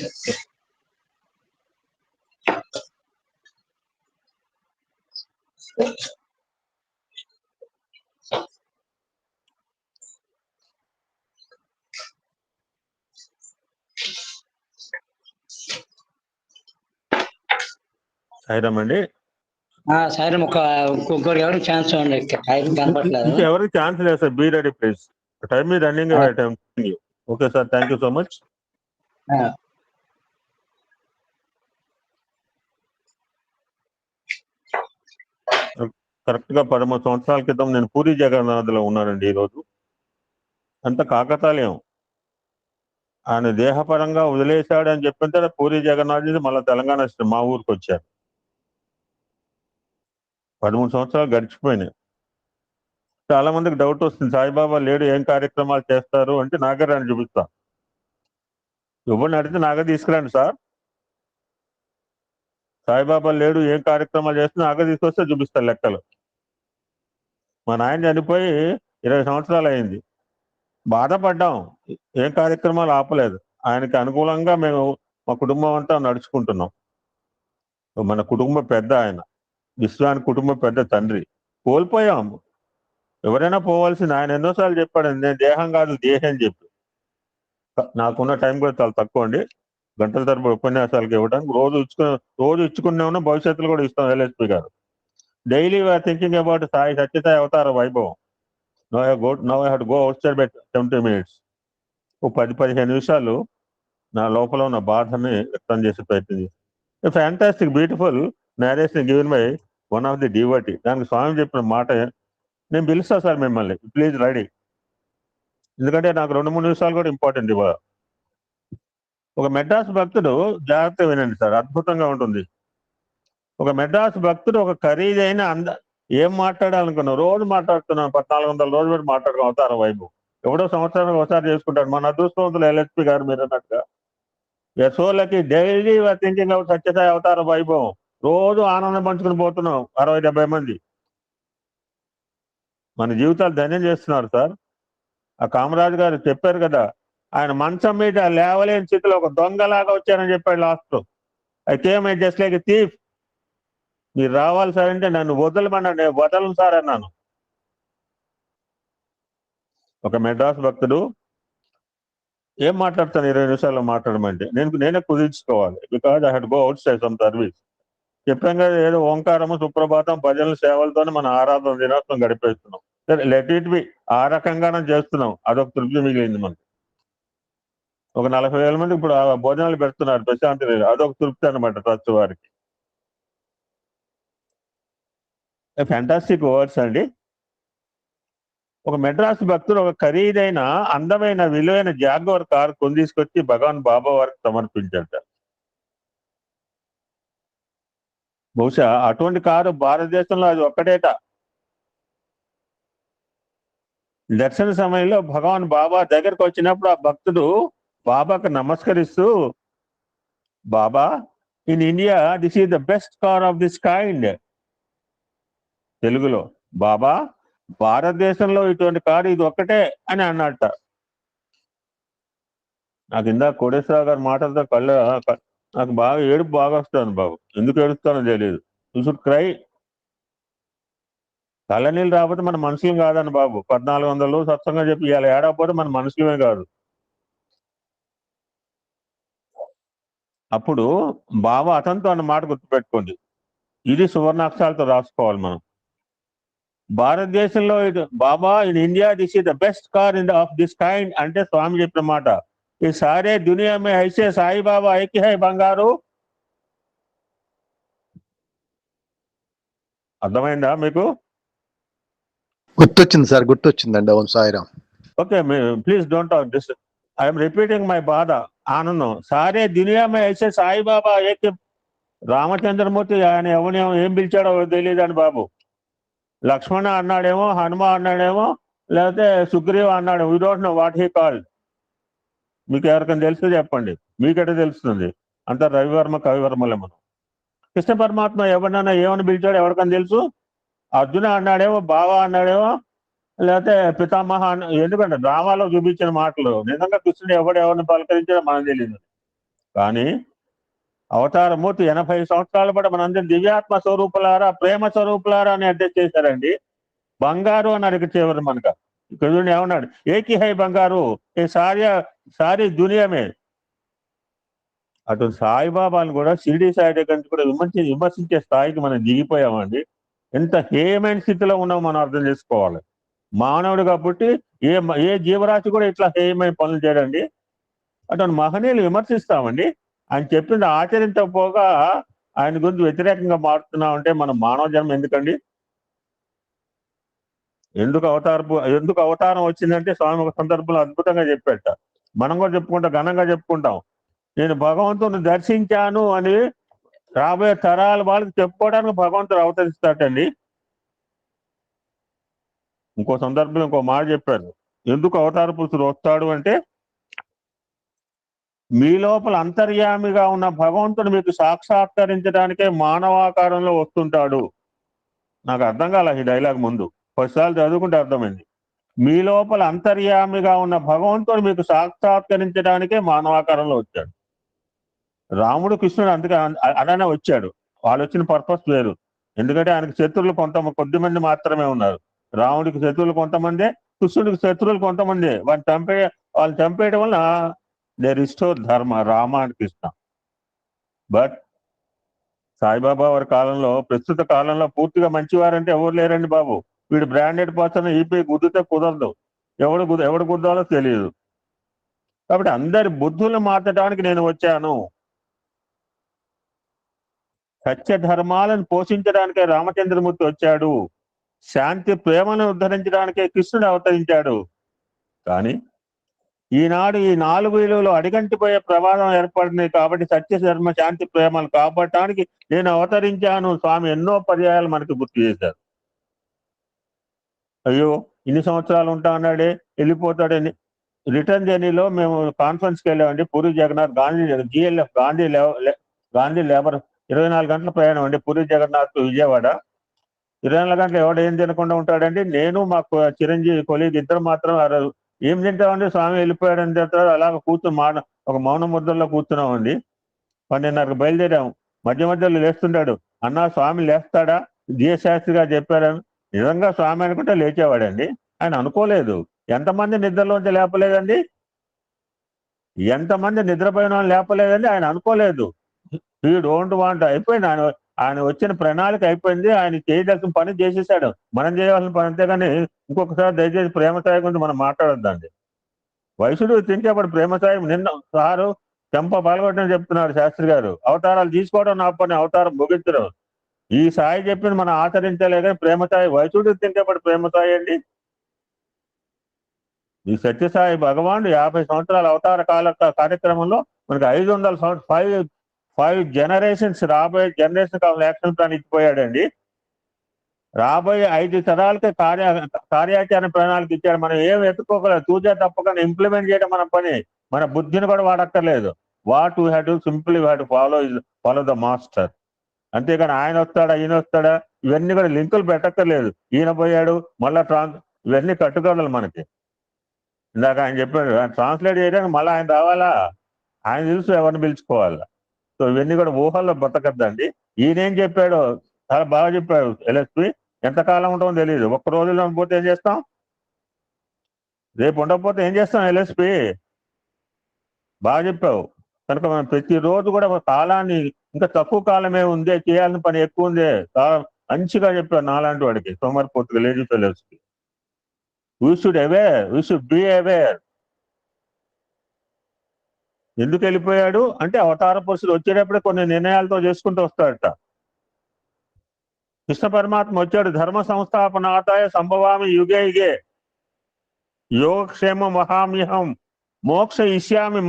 Sairam అండి. సాయిరామ్, ఇంకొకరికి ఎవరికి ఛాన్స్ ఇవ్వండి. కనపట్లేదు. ఎవరికి ఛాన్స్ లేదు sir. Be ready please. Time ఈ running. Okay sir, thank you so much. Correct గా 13 సంవత్సరాల క్రితం నేను పూరి జగన్నాథ్లో ఉన్నానండి. ఈరోజు అంత కాకతాళీయం. ఆయన దేహపరంగా వదిలేశాడు అని చెప్పిన తర్వాత పూరి జగన్నాథ్ మళ్ళీ తెలంగాణ మా ఊరికి వచ్చారు. 13 సంవత్సరాలు గడిచిపోయినాయి. చాలా మందికి డౌట్ వస్తుంది, సాయిబాబా లేడు, ఏం కార్యక్రమాలు చేస్తారు అంటే నాగరాన్ని చూపిస్తా. ఎవరిని అడిగితే నాగ తీసుకురండి సార్. సాయిబాబా లేడు, ఏం కార్యక్రమాలు చేస్తే నాగ తీసుకొస్తే చూపిస్తారు లెక్కలు. మా నాయన చనిపోయి 20 సంవత్సరాలు అయింది. బాధపడ్డాం, ఏం కార్యక్రమాలు ఆపలేదు. ఆయనకి అనుకూలంగా మేము మా కుటుంబం అంతా నడుచుకుంటున్నాం. మన కుటుంబ పెద్ద ఆయన, విశ్వానికి కుటుంబ పెద్ద తండ్రి. కోల్పోయాము. ఎవరైనా పోవాల్సింది. ఆయన ఎన్నోసార్లు చెప్పాడు, నేను దేహం కాదు దేహం అని చెప్పి. నాకున్న టైం కూడా చాలా తక్కువ అండి. గంటల తరబడి ఉపన్యాసాలకు ఇవ్వడానికి రోజు ఇచ్చుకునే ఉన్నా, భవిష్యత్తులో కూడా ఇస్తాం. ఎల్ఎస్పి గారు daily we're thinking about Sai Sathya Sai అవతార వైభవం. No I have to go outside by 20 minutes. 10-15 నిమిషాలు నా లోపల ఉన్న బాధని వ్యక్తం చేసే ప్రయత్నం చేస్తాను. Fantastic beautiful narration given by one of the devotee. దానికి స్వామి చెప్పిన మాట నేను పిలుస్తా సార్ మిమ్మల్ని, ప్లీజ్ రెడీ. ఎందుకంటే నాకు 2-3 నిమిషాలు కూడా ఇంపార్టెంట్ ఇవ్వ. ఒక మెడ్రాస్ భక్తుడు, జాగ్రత్త వినండి సార్, అద్భుతంగా ఉంటుంది. ఒక మెడ్రాస్ భక్తుడు ఒక ఖరీదైన ఏం మాట్లాడాలనుకున్నావు, రోజు మాట్లాడుతున్నాం, 1400 రోజు పెట్టి మాట్లాడుకుని అవతారం వైపు. ఎవడో సంవత్సరానికి ఒకసారి చేసుకుంటాడు. మన అదృష్టవంతులు ఎల్ఎస్పి గారు మీరు అన్నట్టుగా యశోలకి డైలీ థింకింగ్ అవుట్ సత్యసాయి అవతార వైభవం. రోజు ఆనందం పంచుకుని పోతున్నాం 60-70 మంది. మన జీవితాలు ధన్యం చేస్తున్నారు సార్. ఆ కామరాజు గారు చెప్పారు కదా, ఆయన మంచం మీద లేవలేని స్థితిలో ఒక దొంగలాగా వచ్చానని చెప్పాడు last. I came just like a thief. మీరు రావాలి సార్ అంటే నన్ను వదలమన్నాడు. నేను వదలను సార్ అన్నాను. ఒక మెడ్రాస్ భక్తుడు ఏం మాట్లాడతాను 20 నిమిషాల్లో మాట్లాడమంటే నేనే కుదిర్చుకోవాలి. Because I had go outside some service. చెప్పాం కదా, ఏదో ఓంకారము సుప్రభాతం భజనల సేవలతోనే మన ఆరాధన దినోత్సవం గడిపేస్తున్నాం. Let it be. ఆ రకంగానే చేస్తున్నాం. అదొక తృప్తి మిగిలింది మనకి. ఒక 40,000 మంది ఇప్పుడు భోజనాలు పెడుతున్నారు ప్రశాంతి. అదొక తృప్తి అనమాట ట్రస్ట్ వారికి. ఫ్యాంటాస్టిక్ వర్డ్స్ అండి. ఒక మెడ్రాస్ భక్తుడు ఒక ఖరీదైన అందమైన విలువైన జాగ్వర్ కారు కొని తీసుకొచ్చి భగవాన్ బాబా వారికి సమర్పించాట. బహుశా అటువంటి కారు భారతదేశంలో అది ఒక్కటేట. దర్శన సమయంలో భగవాన్ బాబా దగ్గరకు వచ్చినప్పుడు ఆ భక్తుడు బాబాకు నమస్కరిస్తూ, Baba, in India this is the best car of this kind. తెలుగులో, బాబా, భారతదేశంలో ఇటువంటి కారు ఇది ఒక్కటే అని అన్నట్ట. నాకు ఇందాక కోటేశ్వరరావు గారి మాటలతో నాకు బాగా ఏడుపు బాగా వస్తుంది బాబు. ఎందుకు ఏడుస్తానో తెలియదు. You should cry. కళ్ళనీళ్ళు రాకపోతే మన మనుషులు కాదని బాబు. 1400 సత్సంగా చెప్పి ఇలా ఏడకపోతే మన మనుషులమే కాదు. అప్పుడు బాబా అతనితో అన్న మాట గుర్తుపెట్టుకోండి. ఇది సువర్ణాక్షరాలతో రాసుకోవాలి మనం. భారతదేశంలో Baba in India this is the best car in of this kind అంటే స్వామి చెప్పిన మాట. ఈ సారే దునియా మే ఐసే సాయిబాబా ఏక్ హై బంగారు. అర్థమైందా మీకు? గుర్తొచ్చింది సార్, గుర్తొచ్చిందండి. అవును Sairam. Okay, please don't talk this. I'm repeating my బాధ, ఆనందం. సారే దునియా మే ఐసే సాయిబాబా ఏక్. రామచంద్రమూర్తి ఆయన ఎవరినేమో ఏం పిలిచాడో తెలియదండి బాబు. లక్ష్మణ అన్నాడేమో, హనుమ అన్నాడేమో, లేకపోతే సుగ్రీవ అన్నాడు. We don't know what he called. మీకు ఎవరికైనా తెలిస్తే చెప్పండి, మీకైతే తెలుస్తుంది. అంత రవివర్మ కవివర్మలే మనం. కృష్ణ పరమాత్మ ఎవరినైనా ఏమని పిలిచాడో ఎవరికైనా తెలుసు? అర్జున అన్నాడేమో, బావ అన్నాడేమో, లేకపోతే పితామహ ఎందుకంటే డ్రామాలో చూపించిన మాటలు. నిజంగా కృష్ణుడు ఎవరిని పలకరించాడో మనకు తెలియదు. కానీ అవతారమూర్తి 80 సంవత్సరాల పాటు మనందరం దివ్యాత్మ స్వరూపులారా, ప్రేమ స్వరూపులారా అని అడ్రస్ చేశారండి. బంగారు అని అడిగి చివరి మనక కృష్ణుడు ఏమన్నాడు? ఏకి హై బంగారు ఏ సారీ దునియామే. అటు సాయిబాబాను కూడా షిరిడి సాయి దగ్గర నుంచి కూడా విమర్శించే స్థాయికి మనం దిగిపోయామండి. ఎంత హేయమైన స్థితిలో ఉన్నామో మనం అర్థం చేసుకోవాలి. మానవుడిగా పుట్టి ఏ జీవరాశి కూడా ఇట్లా హేయమైన పనులు చేయడండి. అటు మహనీయులు విమర్శిస్తామండి. ఆయన చెప్పింది ఆచరించకపోగా ఆయన గురించి వ్యతిరేకంగా మారుతున్నామంటే మనం మానవ జన్మ ఎందుకండి? ఎందుకు అవతారం వచ్చిందంటే స్వామి ఒక సందర్భంలో అద్భుతంగా చెప్పాట. మనం కూడా చెప్పుకుంటాం, ఘనంగా చెప్పుకుంటాం. నేను భగవంతుని దర్శించాను అని రాబోయే తరాల వాళ్ళకి చెప్పుకోవడానికి భగవంతుడు అవతరిస్తాటండి. ఇంకో సందర్భంలో ఇంకో మాట చెప్పారు. ఎందుకు అవతార పురుషుడు వస్తాడు అంటే, మీ లోపల అంతర్యామిగా ఉన్న భగవంతుడు మీకు సాక్షాత్కరించడానికే మానవాకారంలో వస్తుంటాడు. నాకు అర్థం కాల ఈ డైలాగ్ ముందు 10 సార్లు చదువుకుంటే అర్థమైంది. మీ లోపల అంతర్యామిగా ఉన్న భగవంతుడు మీకు సాక్షాత్కరించడానికే మానవాకారంలో వచ్చాడు. రాముడు కృష్ణుడు అందుకే అలానే వచ్చాడు. వాళ్ళు వచ్చిన పర్పస్ వేరు. ఎందుకంటే ఆయనకు శత్రువులు కొద్ది మంది మాత్రమే ఉన్నారు. రాముడికి శత్రువులు కొంతమందే, కృష్ణుడికి శత్రువులు కొంతమందే. వాళ్ళు చంపేయడం వల్ల దే రిస్టోర్ ధర్మ, రామ అండ్ కృష్ణ. బట్ సాయిబాబా వారి కాలంలో, ప్రస్తుత కాలంలో పూర్తిగా మంచివారంటే ఎవరు లేరండి బాబు. వీడు బ్రాండెడ్ పర్సన్ ఈపీ గుద్దితే కుదరదు. ఎవడు గుద్దాలో తెలియదు. కాబట్టి అందరి బుద్ధులను మార్చడానికి నేను వచ్చాను. సత్య ధర్మాలను పోషించడానికే రామచంద్రమూర్తి వచ్చాడు. శాంతి ప్రేమను ఉద్ధరించడానికే కృష్ణుడు అవతరించాడు. కానీ ఈనాడు ఈ 4 విలువలు అడిగంటిపోయే ప్రమాదం ఏర్పడింది. కాబట్టి సత్య ధర్మ శాంతి ప్రేమలు కాపాడటానికి నేను అవతరించాను. స్వామి ఎన్నో పర్యాయాలు మనకు గుర్తు చేశారు. అయ్యో ఇన్ని సంవత్సరాలు ఉంటా అన్నాడే, వెళ్ళిపోతాడని. రిటర్న్ జర్నీలో మేము కాన్ఫరెన్స్కి వెళ్ళామండి. పూరి జగన్నాథ్ GLF గాంధీ లేబర్ 24 గంటల ప్రయాణం అండి. పూరి జగన్నాథ్ విజయవాడ 24 గంటలు ఎవడు ఏం తినకుండా ఉంటాడండి. నేను మా చిరంజీవి కొలీగ్ ఇద్దరు మాత్రం ఏం తింటామండి, స్వామి వెళ్ళిపోయాడని తింటారు. అలాగ ఒక మౌన ముద్రలో కూర్చున్నామండి. 12:30కు బయలుదేరాము. మధ్యలో లేస్తుంటాడు. అన్నా స్వామి లేస్తాడా, శాస్త్రి గారు చెప్పారని. నిజంగా స్వామి అనుకుంటే లేచేవాడండి. ఆయన అనుకోలేదు. ఎంతమంది నిద్రలోంచి లేపలేదండి, ఎంతమంది నిద్రపోయిన వాళ్ళు లేపలేదండి. ఆయన అనుకోలేదు. He don't want. అయిపోయింది. ఆయన వచ్చిన ప్రణాళిక అయిపోయింది. ఆయన చేయదలసిన పని చేసేసాడు. మనం చేయవలసిన పని. అంతేగాని ఇంకొకసారి దయచేసి ప్రేమ సాయి గురించి మనం మాట్లాడొద్దండి. వయసుడు తింటేప్పుడు ప్రేమ సాయి నిన్న సారు చెంప పాల్గొట్టని చెప్తున్నారు శాస్త్రి గారు. అవతారాలు తీసుకోవడం నా పని, అవతారం ముగించడం. ఈ సాయి చెప్పింది మనం ఆచరించలే కానీ ప్రేమ సాయి వయసుడు తింటేప్పుడు ప్రేమ సాయి అండి. ఈ సత్యసాయి భగవానుడు 50 సంవత్సరాల అవతార కాల కార్యక్రమంలో మనకి 5 జనరేషన్స్, రాబోయే జనరేషన్ కావాలి యాక్షన్ ప్లాన్ ఇచ్చిపోయాడండి. రాబోయే 5 తరాలకి కార్యాచరణ ప్రణాళిక ఇచ్చాడు. మనం ఏం ఎత్తుకోగలదు, తూజా తప్పకుండా ఇంప్లిమెంట్ చేయడం మన పని. మన బుద్ధిని కూడా వాడక్కర్లేదు. What we have to simply we have to follow the master. అంతేగాని ఆయన వస్తాడా ఈయన వస్తాడా ఇవన్నీ కూడా లింకులు పెట్టక్కర్లేదు. ఈయన పోయాడు మళ్ళా ఇవన్నీ కట్టుకోవాలి మనకి. ఇందాక ఆయన చెప్పాడు ట్రాన్స్లేట్ చేయడానికి మళ్ళీ ఆయన రావాలా, ఆయన తెలుసు ఎవరిని పిలుచుకోవాలా. సో ఇవన్నీ కూడా ఊహల్లో బతకద్దండి. ఈయనేం చెప్పాడో చాలా బాగా చెప్పాడు. LSP ఎంతకాలం ఉంటామో తెలియదు. ఒక్క రోజులో పోతే ఏం చేస్తాం, రేపు ఉండకపోతే ఏం చేస్తాం. LSP బాగా చెప్పావు. కనుక మనం ప్రతిరోజు కూడా ఒక కాలాన్ని, ఇంకా తక్కువ కాలమే ఉంది, చేయాల్సిన పని ఎక్కువ ఉంది, మంచిగా చెప్పారు నాలాంటి వాడికి, సోమరిపోతుగా లేడీ ఫెలోస్కి. We should be aware. ఎందుకు వెళ్ళిపోయాడు అంటే అవతార పురుషుడు వచ్చేటప్పుడే కొన్ని నిర్ణయాలతో చేసుకుంటూ వస్తాడట. కృష్ణ పరమాత్మ వచ్చాడు, ధర్మ సంస్థాపనాథాయ సంభవామి యుగే యుగే యోగక్షేమ మహామ్యహం మోక్ష ఇష్యామి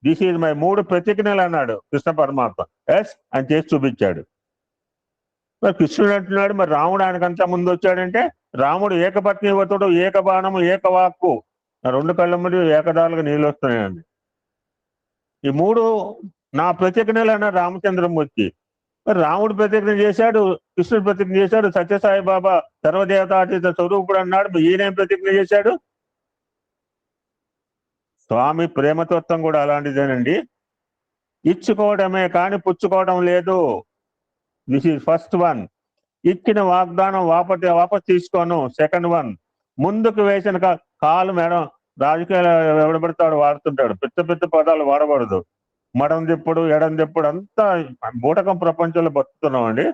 దిస్ ఈజ్ మై 3 ప్రతిజ్ఞలు అన్నాడు కృష్ణ పరమాత్మ. ఎస్ అని చేసి చూపించాడు. మరి కృష్ణుడు అంటున్నాడు, మరి రాముడు ఆయనకంతా ముందు వచ్చాడంటే రాముడు ఏకపత్ని వ్రతుడు, ఏకబాణము ఏకవాక్కు, 2 కళ్ళ ముందు ఏకదాలుగా నీళ్ళు వస్తున్నాయండి. ఈ 3 నా ప్రతిజ్ఞలు అన్నాడు రామచంద్రమూర్తి. మరి రాముడు ప్రతిజ్ఞ చేశాడు, కృష్ణుడు ప్రతిజ్ఞ చేశాడు, సత్యసాయి బాబా సర్వదేవతాతీత స్వరూపుడు అన్నాడు. ఈయనేం ప్రతిజ్ఞ చేశాడు? స్వామి ప్రేమతత్వం కూడా అలాంటిదేనండి. ఇచ్చుకోవడమే కానీ పుచ్చుకోవడం లేదు. This is first one. ఇచ్చిన వాగ్దానం వాపస్ తీసుకోను. సెకండ్ వన్, ముందుకు వేసిన కాలు మేడం రాజకీయాలు ఎవడబడతాడు వాడుతుంటాడు, పెద్ద పదాలు వాడకూడదు. మడం తిప్పుడు ఎడం తిప్పుడు అంతా బూటకం ప్రపంచంలో బతుకుతున్నాం అండి.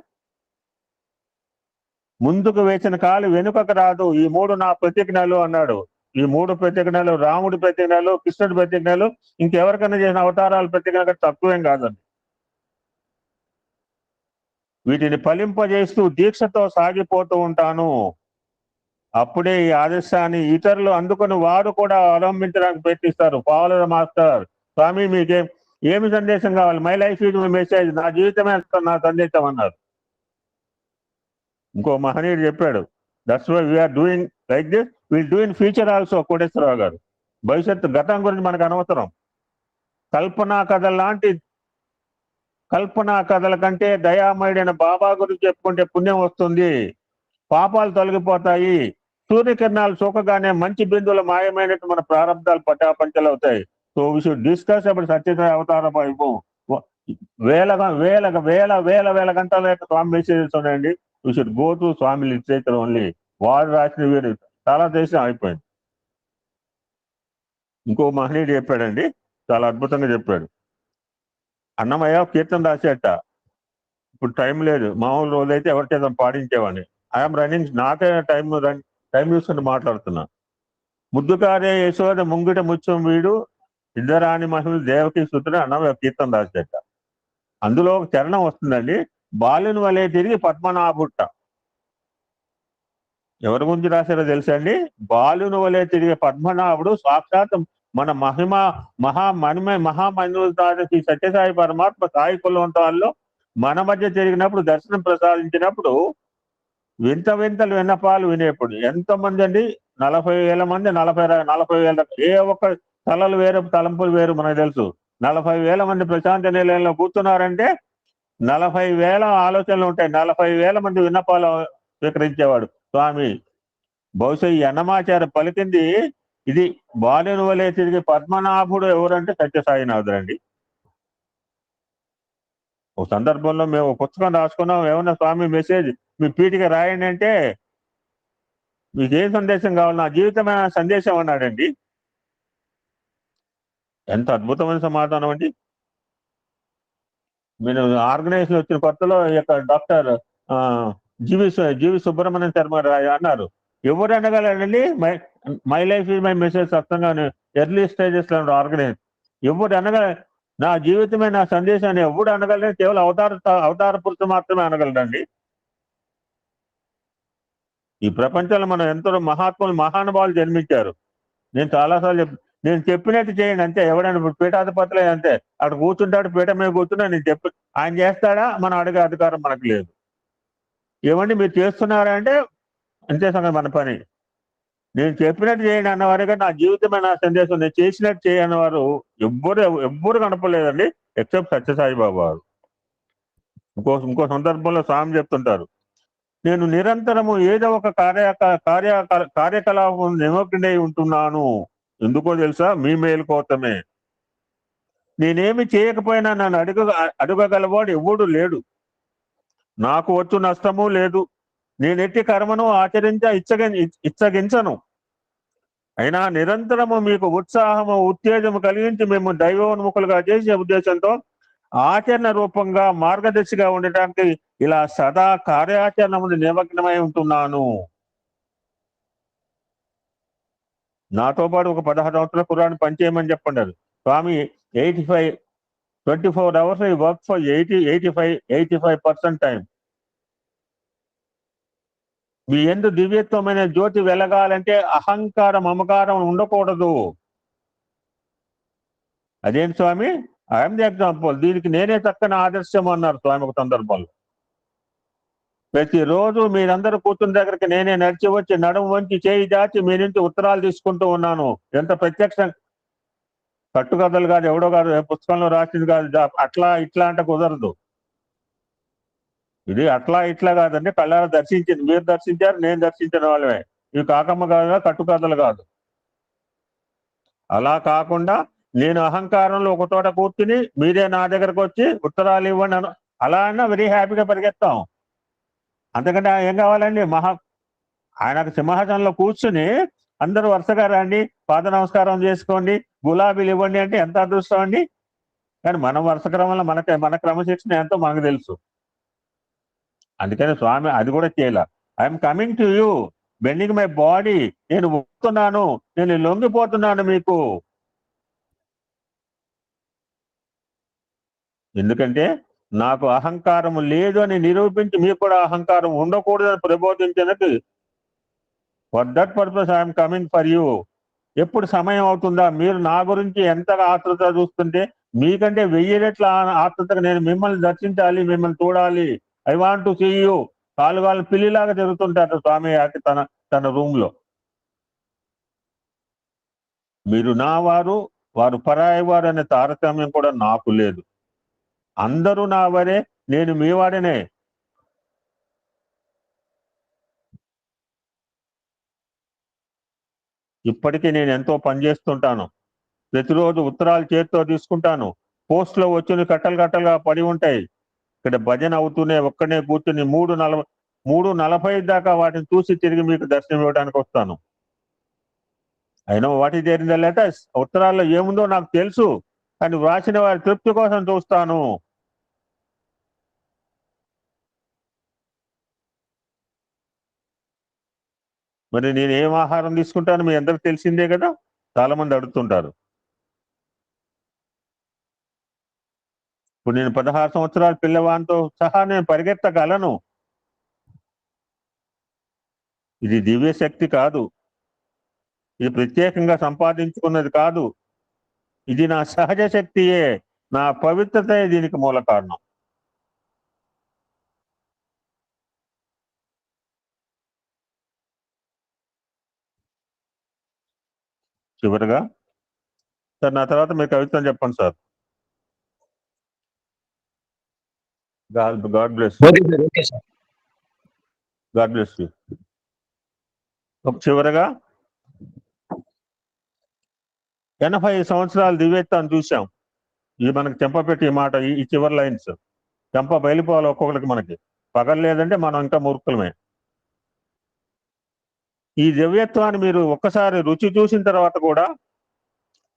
ముందుకు వేసిన కాలు వెనుకకు రాదు. ఈ 3 నా ప్రతిజ్ఞలు అన్నాడు. ఈ 3 ప్రతిజ్ఞలు రాముడి ప్రతిజ్ఞలు, కృష్ణుడి ప్రతిజ్ఞలు, ఇంకెవరికైనా చేసిన అవతారాల ప్రతిజ్ఞలు తక్కువేం కాదండి. వీటిని ఫలింపజేస్తూ దీక్షతో సాగిపోతూ ఉంటాను. అప్పుడే ఈ ఆదర్శాన్ని ఇతరులు అందుకుని వారు కూడా అవలంబించడానికి ప్రయత్నిస్తారు. Follow the master. స్వామి ఏమి సందేశం కావాలి? My life is my message. నా జీవితమే నా సందేశం అన్నారు. ఇంకో మహనీయుడు చెప్పాడు, that's why we're doing like this, will do in future also. Koteswara Rao గారు, భవిష్యత్తు గతం గురించి మనకు అనవసరం. కల్పనా కథల కంటే దయామయుడైన బాబా గురించి చెప్పుకుంటే పుణ్యం వస్తుంది, పాపాలు తొలగిపోతాయి, సూర్యకిరణాలు సోకగానే మంచి బిందువులు మాయమైనట్టు మన ప్రారంభాలు పటాపంచలు అవుతాయి. So we should discuss about Sathya Sai అవతార వైభవం. వేల గంటల స్వామి మెసేజెస్ ఉన్నాయండి. We should go to Swami literature only. వాడు రాసిన వీడు చాలా దేశం అయిపోయింది. ఇంకో మహనీయుడు చెప్పాడండి, చాలా అద్భుతంగా చెప్పాడు. అన్నమయ్య కీర్తన రాసేట, ఇప్పుడు టైం లేదు, మామూలు రోజైతే ఎవరి చేత పాడించేవాడిని. ఐఎమ్ రన్నింగ్, నాకే టైం చూసుకుని మాట్లాడుతున్నా. ముద్దుకారే యశోద ముంగిట ముత్యం వీడు, ఇద్దరాని మహిళలు దేవకి సుతుడు అన్నమయ్య కీర్తన రాసేట. అందులో ఒక చరణం వస్తుందండి, బాలుని వలె తిరిగి పద్మనాభుట్ట. ఎవరి గురించి రాశారో తెలుసా అండి? బాలుని వలె తిరిగే పద్మనాభుడు సాక్షాత్ మన మహామనువులతో శ్రీ సత్యసాయి పరమాత్మ సాయి కులవంతాల్లో మన మధ్య తిరిగినప్పుడు, దర్శనం ప్రసాదించినప్పుడు వింతలు విన్నపాలు వినేప్పుడు ఎంతమంది అండి? 40,000 మంది, 40,000. ఏ ఒక్క తలలు వేరు, తలంపులు వేరు మనకు తెలుసు. 40,000 మంది ప్రశాంత నిలయంలో కూర్చున్నారంటే 40,000 ఆలోచనలు ఉంటాయి. 40,000 మంది విన్నపాలు స్వీకరించేవాడు స్వామి. బహుశా ఈ అన్నమాచార్య పలికింది ఇది. బాలుని వలె తిరిగి పద్మనాభుడు ఎవరంటే సత్యసాయినాథుడు అండి. ఒక సందర్భంలో మేము పుస్తకం రాసుకున్నాం, ఏమన్నా స్వామి మెసేజ్ మీ పీటికి రాయండి అంటే, మీకేం సందేశం కావాలి? నా జీవితమైన సందేశం అన్నాడండి. ఎంత అద్భుతమైన సమాధానం అండి. నేను ఆర్గనైజేషన్ వచ్చిన కొత్తలో డాక్టర్ జీవి సుబ్రహ్మణ్యం శర్మ అన్నారు, ఎవరు అనగలండి my life is my message satsanga early stages లో ఆర్గనైజ్. ఎవరు అనగల నా జీవితమే నా సందేశాన్ని ఎవడు అనగలరు? కేవలం అవతార పురుషులు మాత్రమే అనగలరండి. ఈ ప్రపంచంలో మనం ఎంతో మహానుభావులు జన్మించారు. నేను చాలాసార్లు నేను చెప్పినట్టు చేయండి అంతే. ఎవడైనా పీఠాధిపతులే అంతే, అక్కడ కూర్చుంటాడు, పీఠ మీద కూర్చున్నా నేను ఆయన చేస్తాడా? మనం అడిగే అధికారం మనకు లేదు. ఏమండి మీరు చేస్తున్నారా అంటే అంతే సంగతి మన పని. నేను చెప్పినట్టు చేయండి అన్నవారుగా నా జీవితమే నా సందేశం, నేను చేసినట్టు చేయన్నవారు ఎవ్వరు కనపలేదండి, ఎక్సెప్ట్ సత్యసాయి బాబా వారు. ఇంకో సందర్భంలో స్వామి చెప్తుంటారు, నేను నిరంతరము ఏదో ఒక కార్యకలాపం నిమగ్నై ఉంటున్నాను. ఎందుకో తెలుసా? మీ మేలు కోసమే. నేనేమి చేయకపోయినా నన్ను అడగగలవాడు ఎవడు లేడు. నాకు వచ్చు నష్టము లేదు. నేనెట్టి కర్మను ఇచ్చగించను. అయినా నిరంతరము మీకు ఉత్సాహము ఉత్తేజము కలిగించి మేము దైవోన్ముఖులుగా చేసే ఉద్దేశంతో ఆచరణ రూపంగా మార్గదర్శిగా ఉండటానికి ఇలా సదా కార్యాచరణ ముందు నిమగ్నమై ఉంటున్నాను. నాతో పాటు ఒక 16 సంవత్సరాల కుర్రాన్ని పనిచేయమని చెప్పండి. Swami 24 hours I work for 85% time. మీ యందు దివ్యత్వమైన జ్యోతి వెలగాలంటే అహంకారం మమకారం ఉండకూడదు. అదేంటి స్వామి? ఐఎమ్ ది ఎగ్జాంపుల్, దీనికి నేనే చక్కని ఆదర్శం అన్నారు స్వామి ఒక సందర్భంలో. ప్రతిరోజు మీరందరూ కూర్చున్న దగ్గరికి నేనే నడిచి వచ్చి నడుము వంచి చేయి దాచి మీ నుంచి ఉత్తరాలు తీసుకుంటూ ఉన్నాను. ఎంత ప్రత్యక్షం, కట్టుకథలు కాదు, ఎవడో కాదు, పుస్తకంలో రాసింది కాదు, అట్లా ఇట్లా అంటే కుదరదు. ఇది అట్లా ఇట్లా కాదండి, కళ్ళారా దర్శించింది. మీరు దర్శించారు, నేను దర్శించిన వాళ్ళమే. ఇవి కాకమ్మ కాదు, కట్టుకథలు కాదు. అలా కాకుండా నేను అహంకారంలో ఒక చోట కూర్చుని మీరే నా దగ్గరకు వచ్చి ఉత్తరాలు ఇవ్వండి అలా అన్నా వెరీ హ్యాపీగా పరిగెత్తాం. అంతకంటే ఏం కావాలండి? ఆయనకు సింహాసనంలో కూర్చుని అందరూ వరుసగా రండి, పాద నమస్కారం చేసుకోండి, గులాబీలు ఇవ్వండి అంటే ఎంత అదృష్టం అండి. కానీ మనం వరుస క్రమంలో మన క్రమశిక్షణ ఎంతో మనకు తెలుసు. అందుకని స్వామి అది కూడా చేయాల. I'm coming to you, bending my body, నేను వస్తున్నాను, నేను లొంగిపోతున్నాను మీకు. ఎందుకంటే నాకు అహంకారం లేదు అని నిరూపించి మీకు కూడా అహంకారం ఉండకూడదని ప్రబోధించినట్టు. For that purpose I'm coming for you. ఎప్పుడు సమయం అవుతుందా? మీరు నా గురించి ఎంతగా ఆతృత చూస్తుంటే మీకంటే 1000 రెట్ల ఆతృతగా నేను మిమ్మల్ని దర్శించాలి, మిమ్మల్ని చూడాలి. I want to see you. కాలు పిల్లిలాగా తిరుగుతుంటారు స్వామి తన రూమ్ లో. మీరు నా వారు, వారు పరాయి వారు అనే తారతమ్యం కూడా నాకు లేదు. అందరూ నా వారే, నేను మీ వాడినే. ఇప్పటికీ నేను ఎంతో పనిచేస్తుంటాను. ప్రతిరోజు ఉత్తరాలు చేతితో తీసుకుంటాను. పోస్ట్లో వచ్చిన కట్టలుగా పడి ఉంటాయి. ఇక్కడ భజన అవుతూనే ఒక్కనే కూర్చుని 3:40 దాకా వాటిని చూసి తిరిగి మీకు దర్శనం ఇవ్వడానికి వస్తాను. అయినా వాటి జరిగిన లెటర్స్ ఉత్తరాల్లో ఏముందో నాకు తెలుసు, కానీ వ్రాసిన వారి తృప్తి కోసం చూస్తాను. మరి నేను ఏం ఆహారం తీసుకుంటాను మీ అందరికి తెలిసిందే కదా. చాలా మంది అడుగుతుంటారు. ఇప్పుడు నేను 16 సంవత్సరాల పిల్లవాడితో సహా నేను పరిగెత్తగలను. ఇది దివ్య శక్తి కాదు, ఇది ప్రత్యేకంగా సంపాదించుకున్నది కాదు. ఇది నా సహజ శక్తియే, నా పవిత్రతే దీనికి మూల కారణం. చివరిగా సార్, నా తర్వాత మీరు కవిత్వం చెప్పండి సార్. God bless you. చివరగా 80 సంవత్సరాల దివ్యత్వాన్ని చూసాం. ఇది మనకి చెంపపెట్టి ఈ మాట, ఈ చివరి లైన్స్ చెంప బయలుపోవాలి ఒక్కొక్కరికి. మనకి పగలేదంటే మనం ఇంకా మూర్ఖులమే. ఈ దివ్యత్వాన్ని మీరు ఒక్కసారి రుచి చూసిన తర్వాత కూడా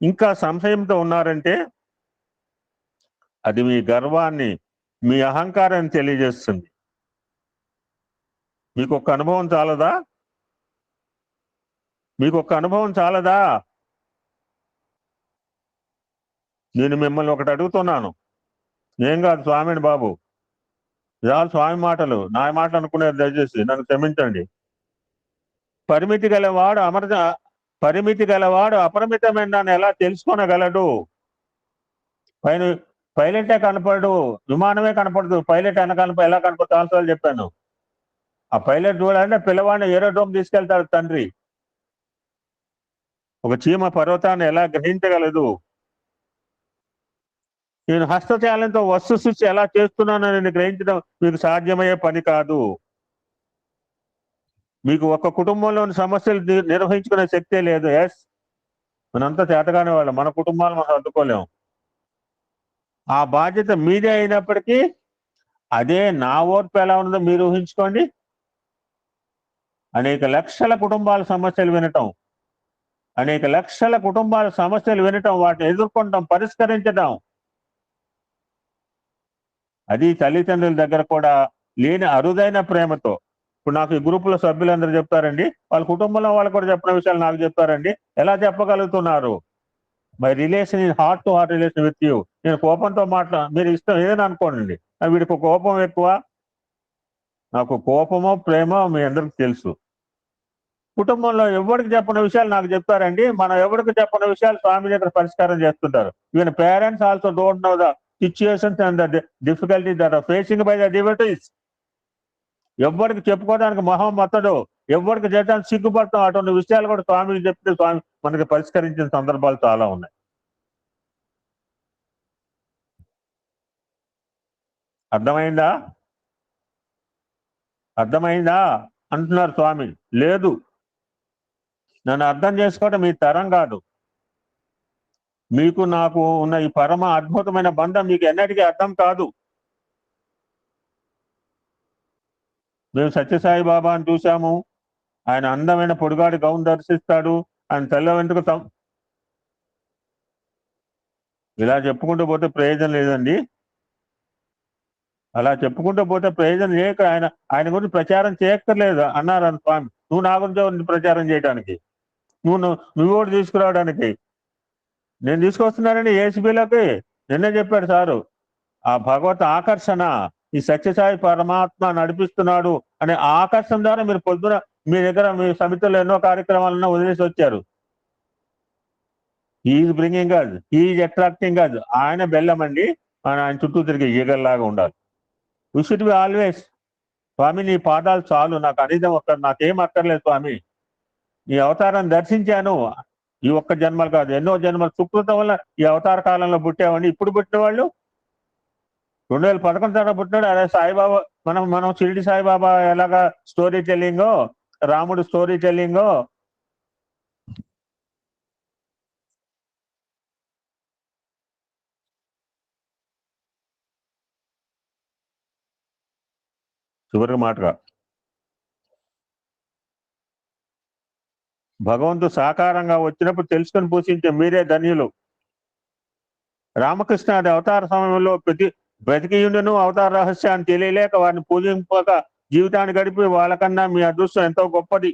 ఇంకా సంశయంతో ఉన్నారంటే అది మీ గర్వాన్ని, మీ అహంకారాన్ని తెలియజేస్తుంది. మీకు ఒక అనుభవం చాలదా? నేను మిమ్మల్ని ఒకటి అడుగుతున్నాను. ఏం కాదు స్వామిని బాబు, ఇవాళ స్వామి మాటలు నా మాట అనుకునేది, దయచేసి నన్ను క్షమించండి. పరిమితి గలవాడు అపరిమితమైన దాన్ని ఎలా తెలుసుకోనగలడు? పైలటే కనపడడు, విమానమే కనపడదు, పైలట్ ఎలా కనపడదు? చాలాసార్లు చెప్పాను. ఆ పైలట్ చూడాలంటే పిల్లవాడిని ఏరోడ్రోమ్ తీసుకెళ్తాడు తండ్రి. ఒక చీమ పర్వతాన్ని ఎలా గ్రహించగలదు? నేను హస్తచాలంతో వస్తు సృష్టి ఎలా చేస్తున్నానని గ్రహించడం మీకు సాధ్యమయ్యే పని కాదు. మీకు ఒక కుటుంబంలోని సమస్యలు నిర్వహించుకునే శక్తే లేదు. ఎస్, మనంతా చేతగానే వాళ్ళం, మన కుటుంబాలు మనం సర్దుకోలేము. ఆ బాధ్యత మీదే అయినప్పటికీ అదే నా ఓర్పు ఎలా ఉన్నదో మీరు ఊహించుకోండి. అనేక లక్షల కుటుంబాల సమస్యలు వినటం, వాటిని ఎదుర్కొనటం, పరిష్కరించడం అది తల్లిదండ్రుల దగ్గర కూడా లేని అరుదైన ప్రేమతో. ఇప్పుడు నాకు ఈ గ్రూపులో సభ్యులందరూ చెప్తారండి, వాళ్ళ కుటుంబంలో వాళ్ళు కూడా చెప్పిన విషయాలు నాకు చెప్తారండి. ఎలా చెప్పగలుగుతున్నారు? My relation is heart to heart relation with you. నేను కోపంతో మీరు ఇష్టం ఏదైనా అనుకోండి, వీడికి కోపం ఎక్కువ, నాకు కోపమో ప్రేమ మీ అందరికి తెలుసు. కుటుంబంలో ఎవరికి చెప్పిన విషయాలు నాకు చెప్తారండి. మనం ఎవరికి చెప్పిన విషయాలు స్వామి దగ్గర పరిష్కారం చేస్తుంటారు. Even parents also don't know the situations and the difficulty that are facing by the devotees. ఎవరికి చెప్పుకోవడానికి మొహం మత్తడు, ఎవరికి చేయడానికి సిగ్గుపడతాం. అటువంటి విషయాలు కూడా స్వామికి చెప్తే స్వామి మనకి పరిష్కరించిన సందర్భాలు చాలా ఉన్నాయి. అర్థమైందా? అర్థమైందా అంటున్నారు స్వామి. లేదు, నన్ను అర్థం చేసుకోవడం మీ తరం కాదు. మీకు నాకు ఉన్న ఈ పరమ అద్భుతమైన బంధం మీకు ఎన్నటికీ అర్థం కాదు. మేము సత్యసాయి బాబాను చూసాము. ఆయన అందమైన పొడిగాడి గౌన్ దర్శిస్తాడు, ఆయన తెల్ల వెంట్రుక ఇలా చెప్పుకుంటూ పోతే ప్రయోజనం లేదండి. అలా చెప్పుకుంటూ పోతే ప్రయోజనం చేయక ఆయన గురించి ప్రచారం చేయక్కర్లేదు అన్నారు అని స్వామి. నువ్వు నా గురించి ప్రచారం చేయడానికి, నువ్వు కూడా తీసుకురావడానికి. నేను తీసుకొస్తున్నానండి ఏసీబీలోకి. నిన్నే చెప్పాడు సారు, ఆ భగవత్ ఆకర్షణ, ఈ సత్యసాయి పరమాత్మ నడిపిస్తున్నాడు అనే ఆకర్షణ ద్వారా మీరు పొద్దున మీ దగ్గర మీ సమితిలో ఎన్నో కార్యక్రమాలను వదిలేసి వచ్చారు. He's bringing us, he's attracting us. ఆయన బెల్లం అండి, ఆయన చుట్టూ తిరిగి ఈగల్లాగా ఉండాలి. You should be always, Swami నీ పాదాలు చాలు, నాకు అనిదం నాకేం అక్కర్లేదు స్వామి. నీ అవతారాన్ని దర్శించాను. ఈ ఒక్క జన్మలు కాదు, ఎన్నో జన్మల సుకృతం వల్ల ఈ అవతార కాలంలో పుట్టామండి. ఇప్పుడు పుట్టిన వాళ్ళు 2011 తర్వాత పుట్టినాడు. అదే సాయిబాబా, మనం షిరిడి సాయిబాబా ఎలాగా స్టోరీ టెల్లింగో, రాముడు స్టోరీ టెల్లింగో, చివరి మాటగా భగవంతుడు సాకారంగా వచ్చినప్పుడు తెలుసుకొని పూజించే మీరే ధన్యులు. రామకృష్ణ అది అవతార సమయంలో బ్రతికియుండును అవతార రహస్యాన్ని తెలియలేక వారిని పూజింపక జీవితాన్ని గడిపి వాళ్ళకన్నా మీ అదృష్టం ఎంతో గొప్పది.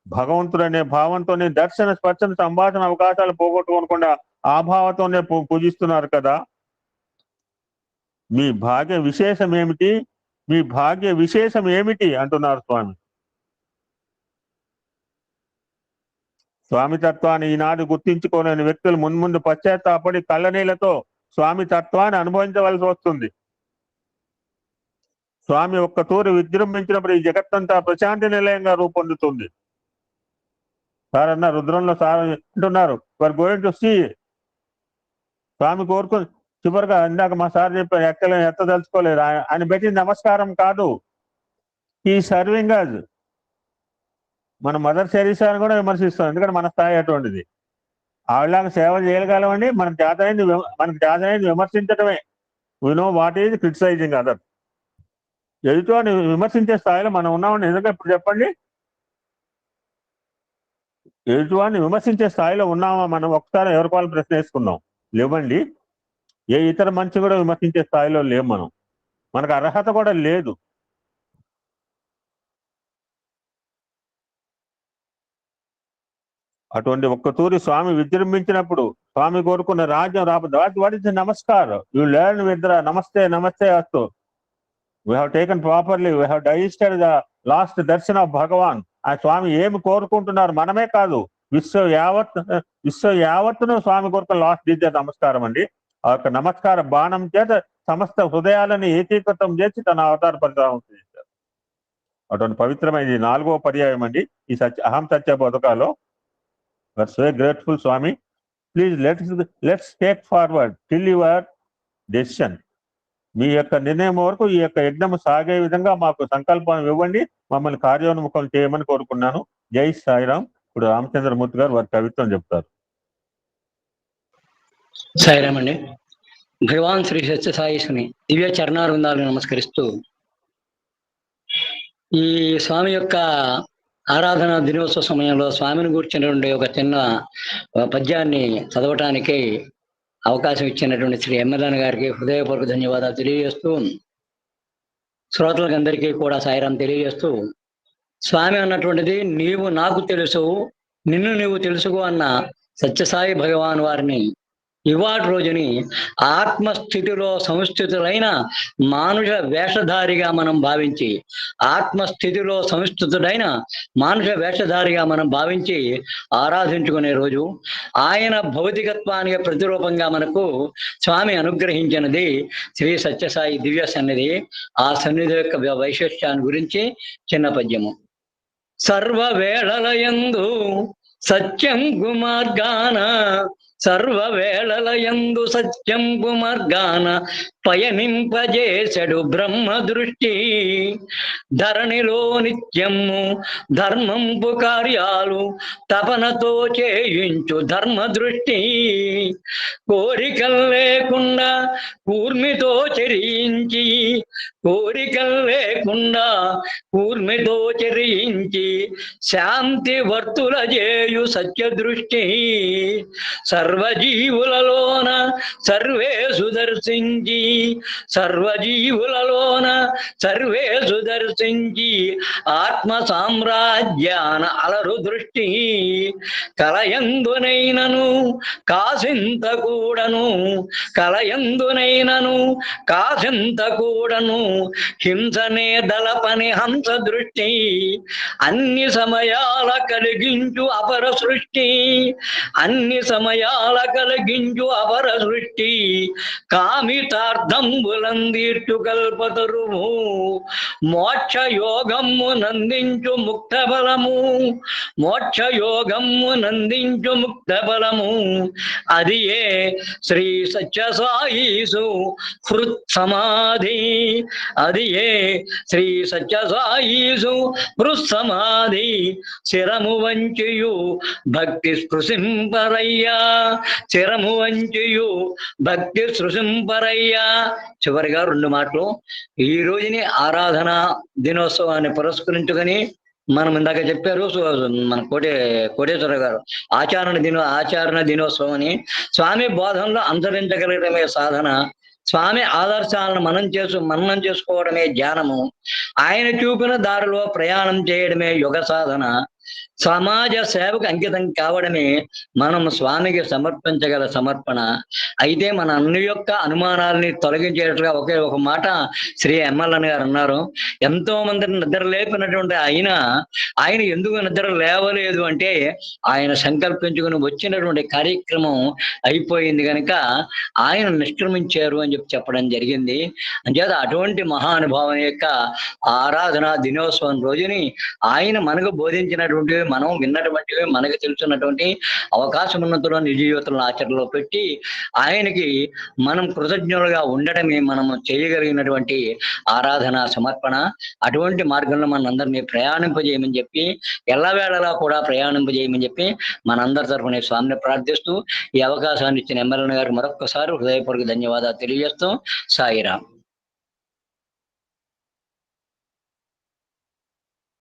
భగవంతుడు అనే భావంతోనే దర్శన స్పర్శన సంభాషణ అవకాశాలు పోగొట్టుకోకుండా ఆ భావంతోనే పూజిస్తున్నారు కదా. మీ భాగ్య విశేషం ఏమిటి, మీ భాగ్య విశేషం ఏమిటి అంటున్నారు స్వామి. స్వామి తత్వాన్ని ఈనాడు గుర్తించుకోలేని వ్యక్తులు మున్ముందు పశ్చాత్తాపడి కళ్ళనీళ్లతో స్వామి తత్వాన్ని అనుభవించవలసి వస్తుంది. స్వామి ఒక్క తూరి విజృంభించినప్పుడు ఈ జగత్తంతా ప్రశాంతి నిలయంగా రూపొందుతుంది. సార్ అన్న రుద్రంలో సార్ అంటున్నారు, వారు గోయింగ్ టు సీ. స్వామి కోరుకుని చివరిగా ఇందాక మా సార్ చెప్పారు, ఎత్తదలుచుకోలేదు. ఆయన పెట్టిన నమస్కారం కాదు, ఈ సర్వింగ్ అస్. మన మదర్ తెరీసాని కూడా విమర్శిస్తాం, ఎందుకంటే మన స్థాయి అటువంటిది. ఆవిడలాగా సేవ చేయగలమండి. మనకు చేతనైంది విమర్శించడమే. We know what is criticising other. ఎదుటో విమర్శించే స్థాయిలో మనం ఉన్నామని ఎందుకంటే ఇప్పుడు చెప్పండి, ఎదుటివాడిని విమర్శించే స్థాయిలో ఉన్నామా మనం? ఒకసారి ఎవరికి వాళ్ళు ప్రశ్న వేసుకుందాం. లేవండి. ఏ ఇతర మనిషి కూడా విమర్శించే స్థాయిలో లేవు మనం. మనకు అర్హత కూడా లేదు. అటువంటి ఒక్కతూరి స్వామి విజృంభించినప్పుడు స్వామి కోరుకున్న రాజ్యం రాబోదు. What is the namaskar? You learn with the namaste namaste అస్తు. We have taken properly, we have digested the last darshan of Bhagwan. ఆ స్వామి ఏమి కోరుకుంటున్నారు? మనమే కాదు, విశ్వ యావత్తును స్వామి కోరుకున్న లాస్ట్ డిజ్ నమస్కారం అండి. ఆ యొక్క నమస్కార బాణం చేత సమస్త హృదయాలని ఏకీకృతం చేసి తన అవతార పరిణామం చేశారు. అటువంటి పవిత్రమైన 4వ పర్యాయం అండి ఈ అహం సత్య బోధకాలో. So grateful Swami. Please let's take forward till your decision. మీ యొక్క నిర్ణయం వరకు ఈ యొక్క యజ్ఞం సాగే విధంగా మాకు సంకల్పం ఇవ్వండి, మమ్మల్ని కార్యోన్ముఖం చేయమని కోరుకున్నాను. జై సాయిరామ్. ఇప్పుడు రామచంద్రమూర్తి గారు వారి కవిత్వం చెప్తారు. సాయిరామ్ అండి. భగవాన్ శ్రీ సత్యసాయిని దివ్య చరణారుందాలను నమస్కరిస్తూ ఈ స్వామి యొక్క ఆరాధన దినోత్సవ సమయంలో స్వామిని కూర్చున్నటువంటి ఒక చిన్న పద్యాన్ని చదవటానికి అవకాశం ఇచ్చినటువంటి శ్రీ ఎమ్మెల్యే గారికి హృదయపూర్వక ధన్యవాదాలు తెలియజేస్తూ, శ్రోతలకు అందరికీ కూడా సాయిరాం తెలియజేస్తూ, స్వామి అన్నటువంటిది నీవు నాకు తెలుసు, నిన్ను నీవు తెలుసుకో అన్న సత్యసాయి భగవాన్ వారిని ఇవాటి రోజుని ఆత్మస్థితిలో సంస్థితులైన మానుష వేషధారిగా మనం భావించి, ఆత్మస్థితిలో సంస్థితుడైన మానుష వేషధారిగా మనం భావించి ఆరాధించుకునే రోజు. ఆయన భౌతికత్వానికి ప్రతిరూపంగా మనకు స్వామి అనుగ్రహించినది శ్రీ సత్యసాయి దివ్య సన్నిధి. ఆ సన్నిధి యొక్క వైశిష్ట్యాన్ని గురించి చిన్న పద్యము. సర్వవేళలయందు సత్యం కుమార్గాన, సర్వవేళలయందు సత్యం కుమార్గాన పయనింపజేసెడు బ్రహ్మ దృష్టి. ధరణిలో నిత్యము ధర్మంపు కార్యాలు తపనతో చేయించు ధర్మ దృష్టి. కోరికలు లేకుండా కూర్మితో చరించి, కోరికలు లేకుండా కూర్మితో చరించి శాంతి వర్తుల చేయు సత్య దృష్టి. సర్వజీవులలోన సర్వేసు దర్శించి, సర్వజీవులలోన సర్వేసు దర్శించి ఆత్మ సామ్రాజ్యాన అలరు దృష్టి. కలయందునైనను కాసింత కూడను, కలయందునైనను కాసింత కూడను హింసనే దళపని హంస దృష్టి. అన్ని సమయాల కలిగించు అపర సృష్టి, అన్ని సమయాల కలిగించు అపర సృష్టి. కామితార్థంబులందీర్చు కల్పతరువు, మోక్ష యోగము నందించు ముక్త బలము, మోక్ష యోగము నందించు ముక్త బలము. అది ఏ శ్రీ సత్యసాయీసు హృత్ సమాధి, అది ఏ శ్రీ సత్యసాయీసు హృత్ సమాధి. శిరము వంచియు భక్తి స్పృశింపరయ్యా, శిరము వంచియు భక్తి స్పృశింపరయ్యా. చివరిగా 2 మాటలు. ఈ రోజుని ఆరాధన దినోత్సవాన్ని పురస్కరించుకొని మనం ఇందాక చెప్పారు మన కోటేశ్వర గారు ఆచరణ దినోత్సవం అని. స్వామి బోధనలో అనుసరించగలగడమే సాధన, స్వామి ఆదర్శాలను మననం చేసుకోవడమే ధ్యానము, ఆయన చూపిన దారిలో ప్రయాణం చేయడమే యుగ సాధన, సమాజ సేవకు అంకితం కావడమే మనం స్వామికి సమర్పించగల సమర్పణ. అయితే మన అన్ని యొక్క అనుమానాలని తొలగించేట్టుగా ఒకే ఒక మాట శ్రీ ఎమ్మెల్యే గారు అన్నారు. ఎంతో మందిని నిద్ర లేపినటువంటి ఆయన ఎందుకు నిద్ర లేవలేదు అంటే ఆయన సంకల్పించుకుని వచ్చినటువంటి కార్యక్రమం అయిపోయింది కనుక ఆయన నిష్క్రమించారు అని చెప్పడం జరిగింది. అంచేత అటువంటి మహానుభావం యొక్క ఆరాధన దినోత్సవం రోజుని ఆయన మనకు బోధించినటువంటి, మనం విన్నటువంటివి, మనకు తెలుసున్నటువంటి అవకాశం ఉన్నంతలో నిజ జీవితంలో ఆచరణలో పెట్టి ఆయనకి మనం కృతజ్ఞులుగా ఉండటమే మనం చేయగలిగినటువంటి ఆరాధన సమర్పణ. అటువంటి మార్గంలో మనందరినీ ప్రయాణింపజేయమని చెప్పి, ఎల్లవేళలా కూడా ప్రయాణింపజేయమని చెప్పి మనందరి తరఫున స్వామిని ప్రార్థిస్తూ ఈ అవకాశాన్ని ఇచ్చిన ఎమ్మెల్యే గారికి మరొక్కసారి హృదయపూర్వక ధన్యవాదాలు తెలియజేస్తూ సాయిరాం.